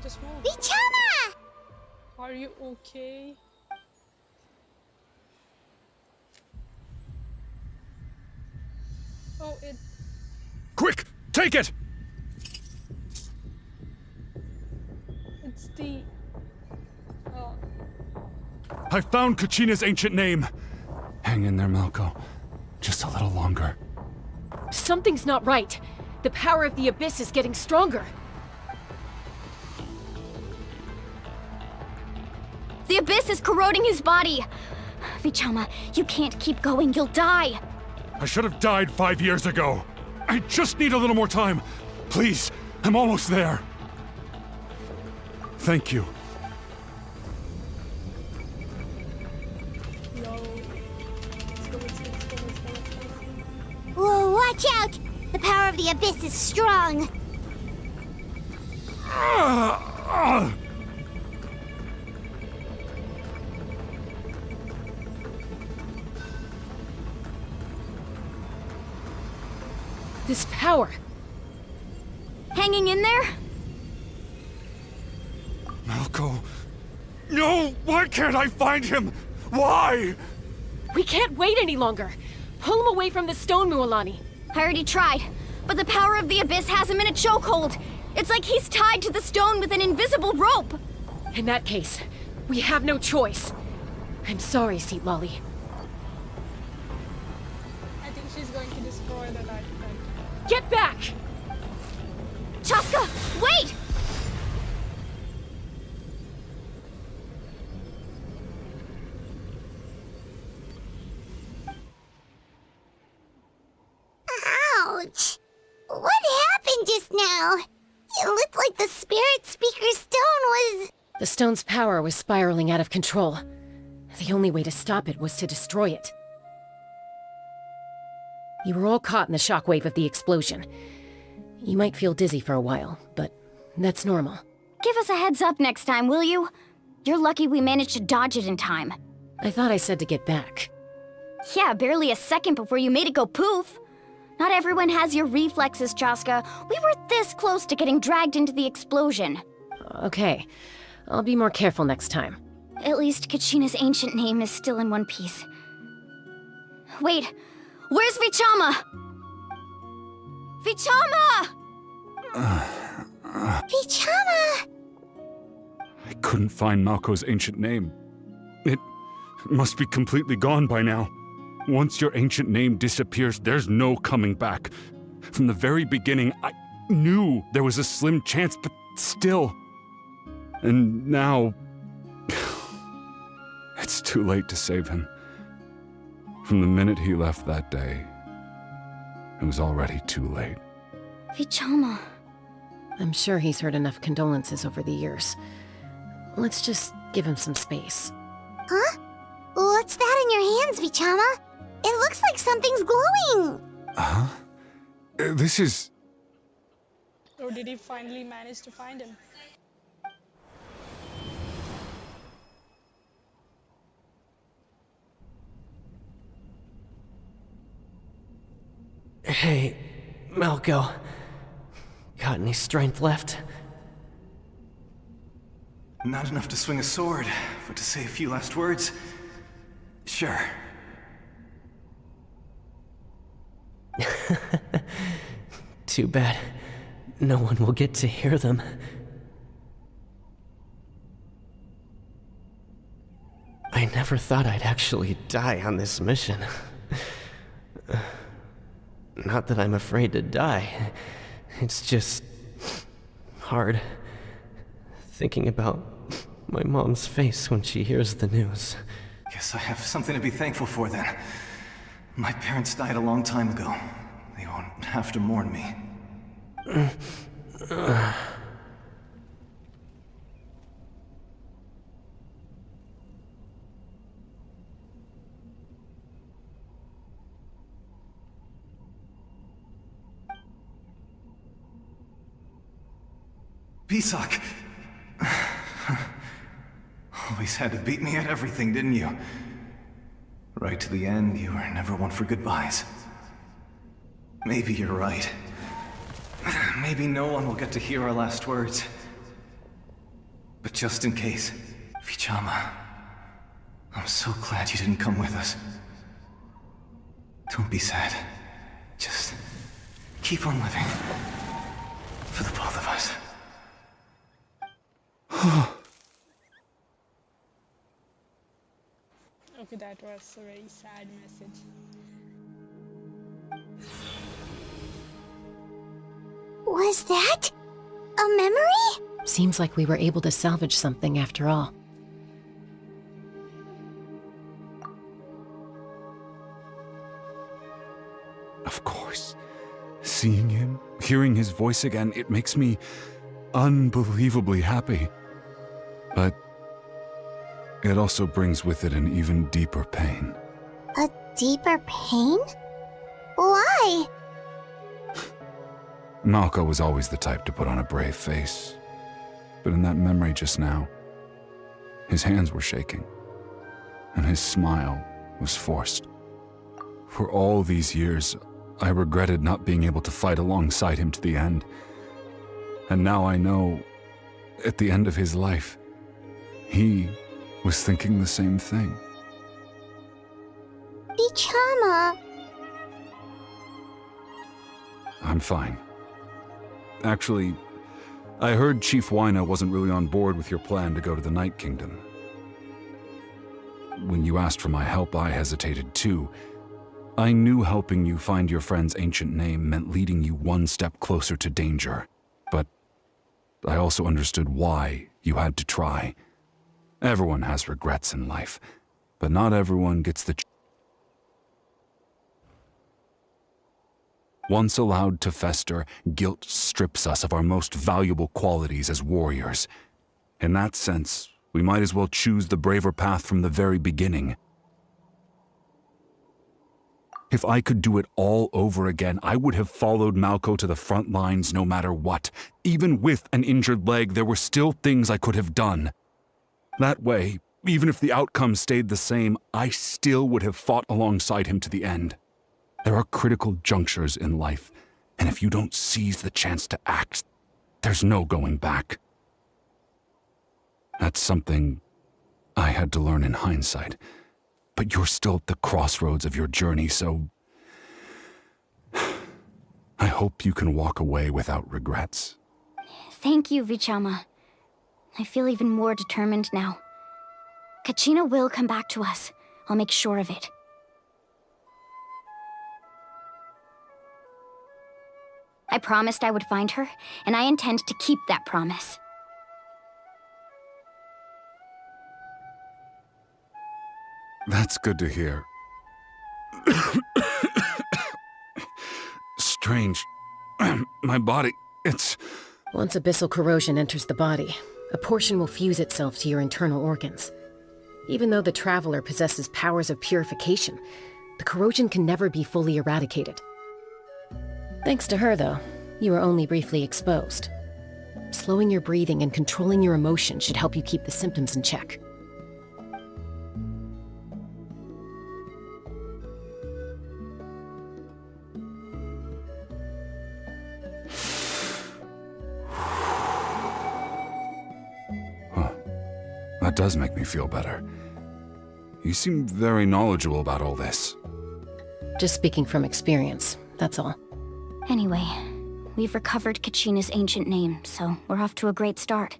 S2: Just move.
S5: Vichama!
S2: Are you okay? Oh, it.
S17: Quick! Take it!
S2: It's the.
S17: I found Kachina's ancient name. Hang in there, Malko. Just a little longer.
S13: Something's not right. The power of the Abyss is getting stronger.
S6: The Abyss is corroding his body. Vichama, you can't keep going. You'll die.
S17: I should have died 5 years ago. I just need a little more time. Please, I'm almost there. Thank you.
S5: Whoa, watch out! The power of the Abyss is strong.
S13: This power.
S6: Hanging in there?
S17: Malko. No! Why can't I find him? Why?
S13: We can't wait any longer. Pull him away from the stone, Mualani.
S6: I already tried, but the power of the Abyss has him in a chokehold. It's like he's tied to the stone with an invisible rope.
S13: In that case, we have no choice. I'm sorry, Seat Lolly.
S2: I think she's going to destroy the night.
S13: Get back!
S6: Chaska, wait!
S5: Ouch! What happened just now? It looked like the Spirit Speaker Stone was...
S13: The stone's power was spiraling out of control. The only way to stop it was to destroy it. You were all caught in the shockwave of the explosion. You might feel dizzy for a while, but that's normal.
S6: Give us a heads up next time, will you? You're lucky we managed to dodge it in time.
S13: I thought I said to get back.
S6: Yeah, barely a second before you made it go poof. Not everyone has your reflexes, Chaska. We were this close to getting dragged into the explosion.
S13: Okay, I'll be more careful next time.
S6: At least Kachina's ancient name is still in one piece. Wait, where's Vichama? Vichama!
S5: Vichama!
S17: I couldn't find Malko's ancient name. It must be completely gone by now. Once your ancient name disappears, there's no coming back. From the very beginning, I knew there was a slim chance, but still. And now... it's too late to save him. From the minute he left that day, it was already too late.
S6: Vichama.
S13: I'm sure he's heard enough condolences over the years. Let's just give him some space.
S5: Huh? What's that in your hands, Vichama? It looks like something's glowing!
S17: Huh? This is...
S2: Or did he finally manage to find him?
S15: Hey, Malko. Got any strength left?
S18: Not enough to swing a sword, but to say a few last words? Sure.
S15: Too bad. No one will get to hear them. I never thought I'd actually die on this mission. Not that I'm afraid to die. It's just... hard. Thinking about my mom's face when she hears the news.
S18: Guess I have something to be thankful for then. My parents died a long time ago. They won't have to mourn me. Pisak! Always had to beat me at everything, didn't you? Right to the end, you were never one for goodbyes. Maybe you're right. Maybe no one will get to hear our last words. But just in case, Vichama, I'm so glad you didn't come with us. Don't be sad. Just keep on living. For the both of us.
S2: Okay, that was a very sad message.
S5: Was that a memory?
S13: Seems like we were able to salvage something after all.
S17: Of course. Seeing him, hearing his voice again, it makes me unbelievably happy. But it also brings with it an even deeper pain.
S5: A deeper pain? Why?
S17: Malko was always the type to put on a brave face. But in that memory just now, his hands were shaking, and his smile was forced. For all these years, I regretted not being able to fight alongside him to the end. And now I know, at the end of his life, he was thinking the same thing.
S5: Vichama.
S17: I'm fine. Actually, I heard Chief Wyna wasn't really on board with your plan to go to the Night Kingdom. When you asked for my help, I hesitated too. I knew helping you find your friend's ancient name meant leading you one step closer to danger, but I also understood why you had to try. Everyone has regrets in life, but not everyone gets the Once allowed to fester, guilt strips us of our most valuable qualities as warriors. In that sense, we might as well choose the braver path from the very beginning. If I could do it all over again, I would have followed Malko to the front lines no matter what. Even with an injured leg, there were still things I could have done. That way, even if the outcome stayed the same, I still would have fought alongside him to the end. There are critical junctures in life, and if you don't seize the chance to act, there's no going back. That's something I had to learn in hindsight, but you're still at the crossroads of your journey, so I hope you can walk away without regrets.
S6: Thank you, Vichama. I feel even more determined now. Kachina will come back to us. I'll make sure of it. I promised I would find her, and I intend to keep that promise.
S17: That's good to hear. Strange. My body, it's...
S13: Once abyssal corrosion enters the body, a portion will fuse itself to your internal organs. Even though the Traveler possesses powers of purification, the corrosion can never be fully eradicated. Thanks to her, though, you were only briefly exposed. Slowing your breathing and controlling your emotions should help you keep the symptoms in check.
S17: That does make me feel better. You seem very knowledgeable about all this.
S13: Just speaking from experience, that's all.
S6: Anyway, we've recovered Kachina's ancient name, so we're off to a great start.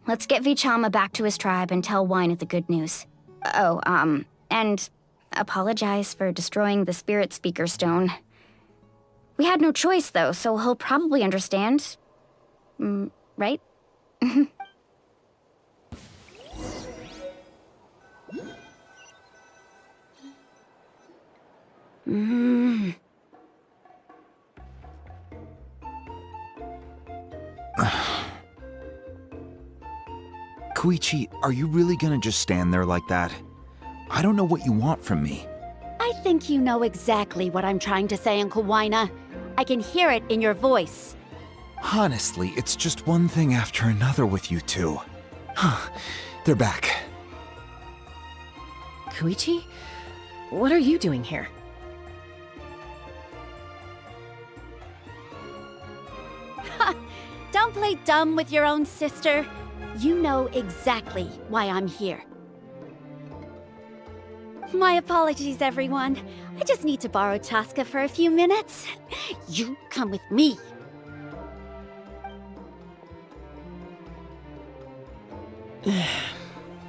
S6: Let's get Vichama back to his tribe and tell Wyna the good news. Oh, and apologize for destroying the Spirit Speaker Stone. We had no choice, though, so he'll probably understand. Right?
S16: Koichi, are you really gonna just stand there like that? I don't know what you want from me.
S19: I think you know exactly what I'm trying to say, Uncle Wyna. I can hear it in your voice.
S16: Honestly, it's just one thing after another with you two. They're back.
S13: Koichi? What are you doing here?
S19: Don't play dumb with your own sister. You know exactly why I'm here. My apologies, everyone. I just need to borrow Chaska for a few minutes. You come with me.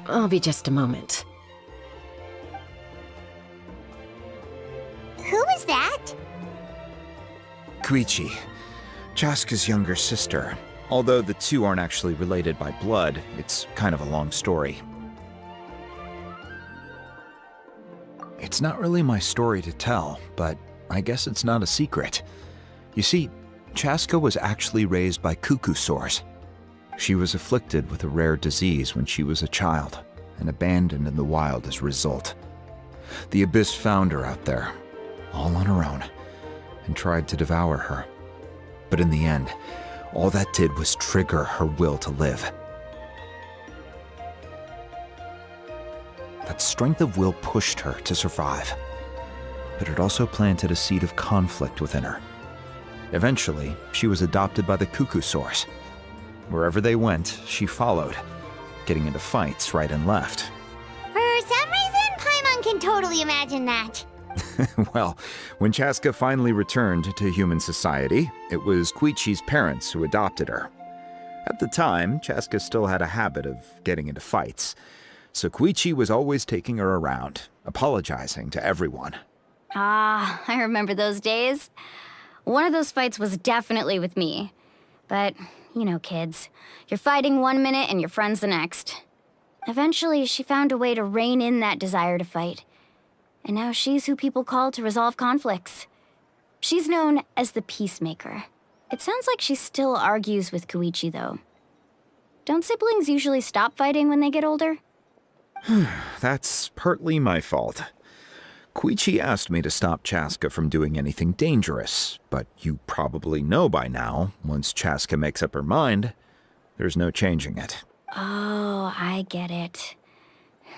S13: I'll be just a moment.
S5: Who was that?
S16: Koichi, Chaska's younger sister. Although the two aren't actually related by blood, it's kind of a long story. It's not really my story to tell, but I guess it's not a secret. You see, Chaska was actually raised by cuckoo sores. She was afflicted with a rare disease when she was a child, and abandoned in the wild as a result. The Abyss found her out there, all on her own, and tried to devour her. But in the end, all that did was trigger her will to live. That strength of will pushed her to survive, but it also planted a seed of conflict within her. Eventually, she was adopted by the cuckoo source. Wherever they went, she followed, getting into fights right and left.
S5: For some reason, Paimon can totally imagine that.
S16: Well, when Chaska finally returned to human society, it was Koichi's parents who adopted her. At the time, Chaska still had a habit of getting into fights, so Koichi was always taking her around, apologizing to everyone.
S6: Ah, I remember those days. One of those fights was definitely with me. But, you know, kids. You're fighting one minute and your friend's the next. Eventually, she found a way to rein in that desire to fight. And now she's who people call to resolve conflicts. She's known as the Peacemaker. It sounds like she still argues with Koichi, though. Don't siblings usually stop fighting when they get older?
S16: That's partly my fault. Koichi asked me to stop Chaska from doing anything dangerous, but you probably know by now, once Chaska makes up her mind, there's no changing it.
S6: Oh, I get it.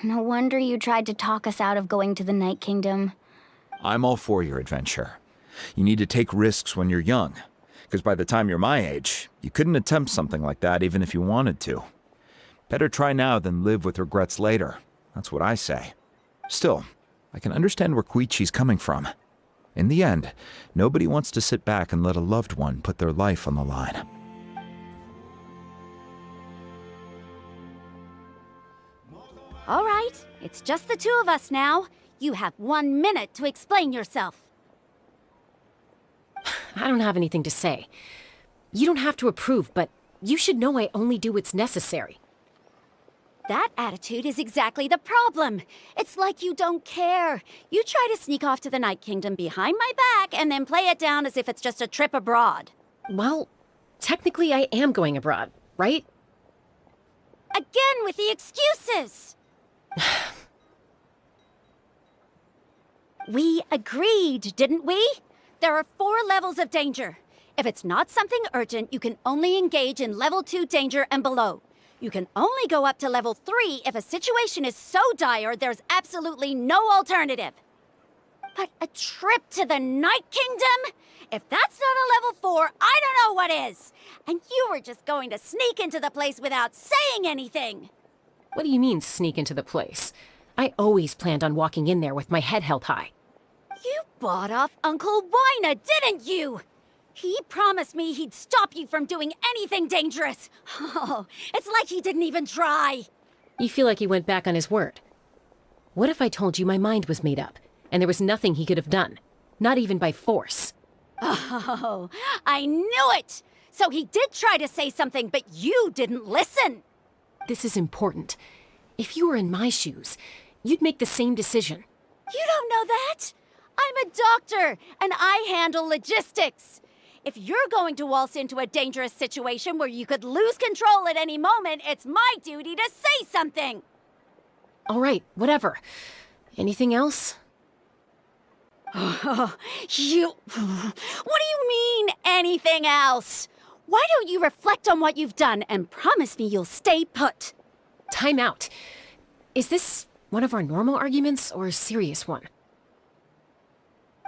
S6: No wonder you tried to talk us out of going to the Night Kingdom.
S16: I'm all for your adventure. You need to take risks when you're young, because by the time you're my age, you couldn't attempt something like that even if you wanted to. Better try now than live with regrets later. That's what I say. Still, I can understand where Koichi's coming from. In the end, nobody wants to sit back and let a loved one put their life on the line.
S19: All right, it's just the two of us now. You have 1 minute to explain yourself.
S13: I don't have anything to say. You don't have to approve, but you should know I only do what's necessary.
S19: That attitude is exactly the problem. It's like you don't care. You try to sneak off to the Night Kingdom behind my back and then play it down as if it's just a trip abroad.
S13: Well, technically I am going abroad, right?
S19: Again with the excuses! We agreed, didn't we? There are 4 levels of danger. If it's not something urgent, you can only engage in level 2 danger and below. You can only go up to level 3 if a situation is so dire there's absolutely no alternative. But a trip to the Night Kingdom? If that's not a level 4, I don't know what is! And you were just going to sneak into the place without saying anything!
S13: What do you mean, sneak into the place? I always planned on walking in there with my head held high.
S19: You bought off Uncle Wina, didn't you? He promised me he'd stop you from doing anything dangerous. Oh, it's like he didn't even try.
S13: You feel like he went back on his word. What if I told you my mind was made up, and there was nothing he could have done? Not even by force.
S19: Oh, I knew it! So he did try to say something, but you didn't listen.
S13: This is important. If you were in my shoes, you'd make the same decision.
S19: You don't know that? I'm a doctor, and I handle logistics. If you're going to waltz into a dangerous situation where you could lose control at any moment, it's my duty to say something.
S13: All right, whatever. Anything else?
S19: What do you mean, anything else? Why don't you reflect on what you've done and promise me you'll stay put?
S13: Time out. Is this one of our normal arguments or a serious one?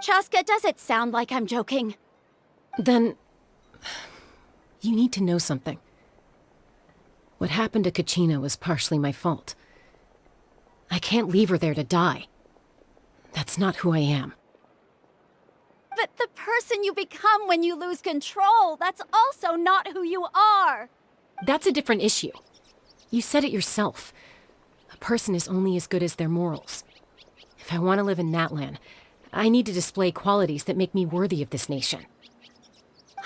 S19: Chaska, does it sound like I'm joking?
S13: Then... you need to know something. What happened to Kachina was partially my fault. I can't leave her there to die. That's not who I am.
S19: But the person you become when you lose control, that's also not who you are.
S13: That's a different issue. You said it yourself. A person is only as good as their morals. If I want to live in Natlan, I need to display qualities that make me worthy of this nation.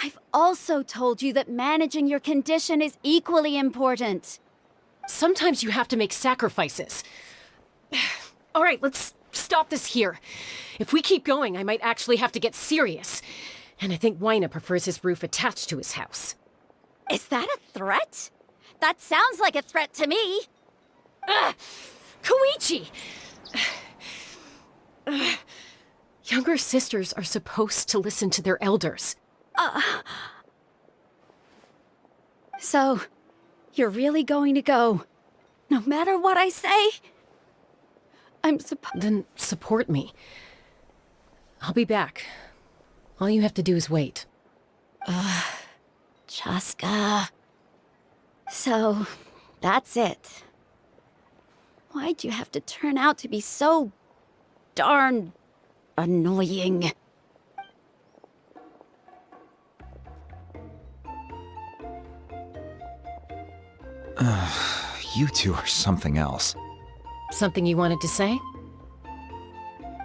S19: I've also told you that managing your condition is equally important.
S13: Sometimes you have to make sacrifices. All right, let's stop this here. If we keep going, I might actually have to get serious. And I think Wyna prefers his roof attached to his house.
S19: Is that a threat? That sounds like a threat to me.
S13: Koichi! Younger sisters are supposed to listen to their elders.
S19: So, you're really going to go, no matter what I say?
S13: Then support me. I'll be back. All you have to do is wait.
S19: Chaska. So, that's it. Why'd you have to turn out to be so darn annoying?
S16: You two are something else.
S13: Something you wanted to say?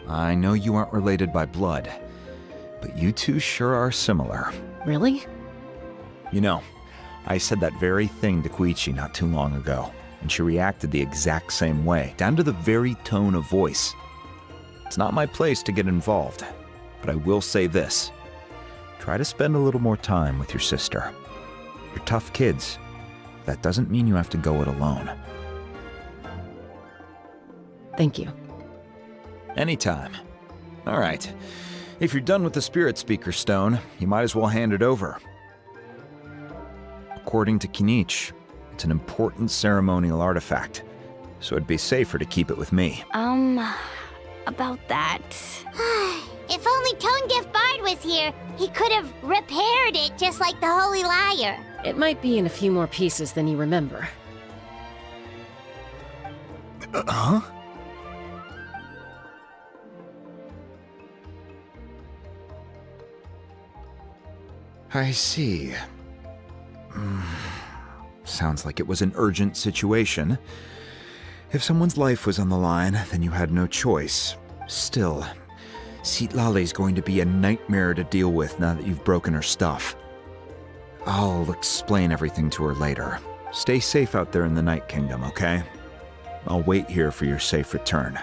S16: I know you aren't related by blood, but you two sure are similar.
S13: Really?
S16: You know, I said that very thing to Koichi not too long ago, and she reacted the exact same way, down to the very tone of voice. It's not my place to get involved, but I will say this. Try to spend a little more time with your sister. You're tough kids. That doesn't mean you have to go it alone.
S13: Thank you.
S16: Anytime. All right. If you're done with the Spirit Speaker Stone, you might as well hand it over. According to Kinich, it's an important ceremonial artifact, so it'd be safer to keep it with me.
S19: About that.
S5: If only Tonegif Bard was here, he could have repaired it just like the Holy Liar.
S13: It might be in a few more pieces than you remember.
S16: Huh? I see. Sounds like it was an urgent situation. If someone's life was on the line, then you had no choice. Still, Citlali's going to be a nightmare to deal with now that you've broken her stuff. I'll explain everything to her later. Stay safe out there in the Night Kingdom, okay? I'll wait here for your safe return.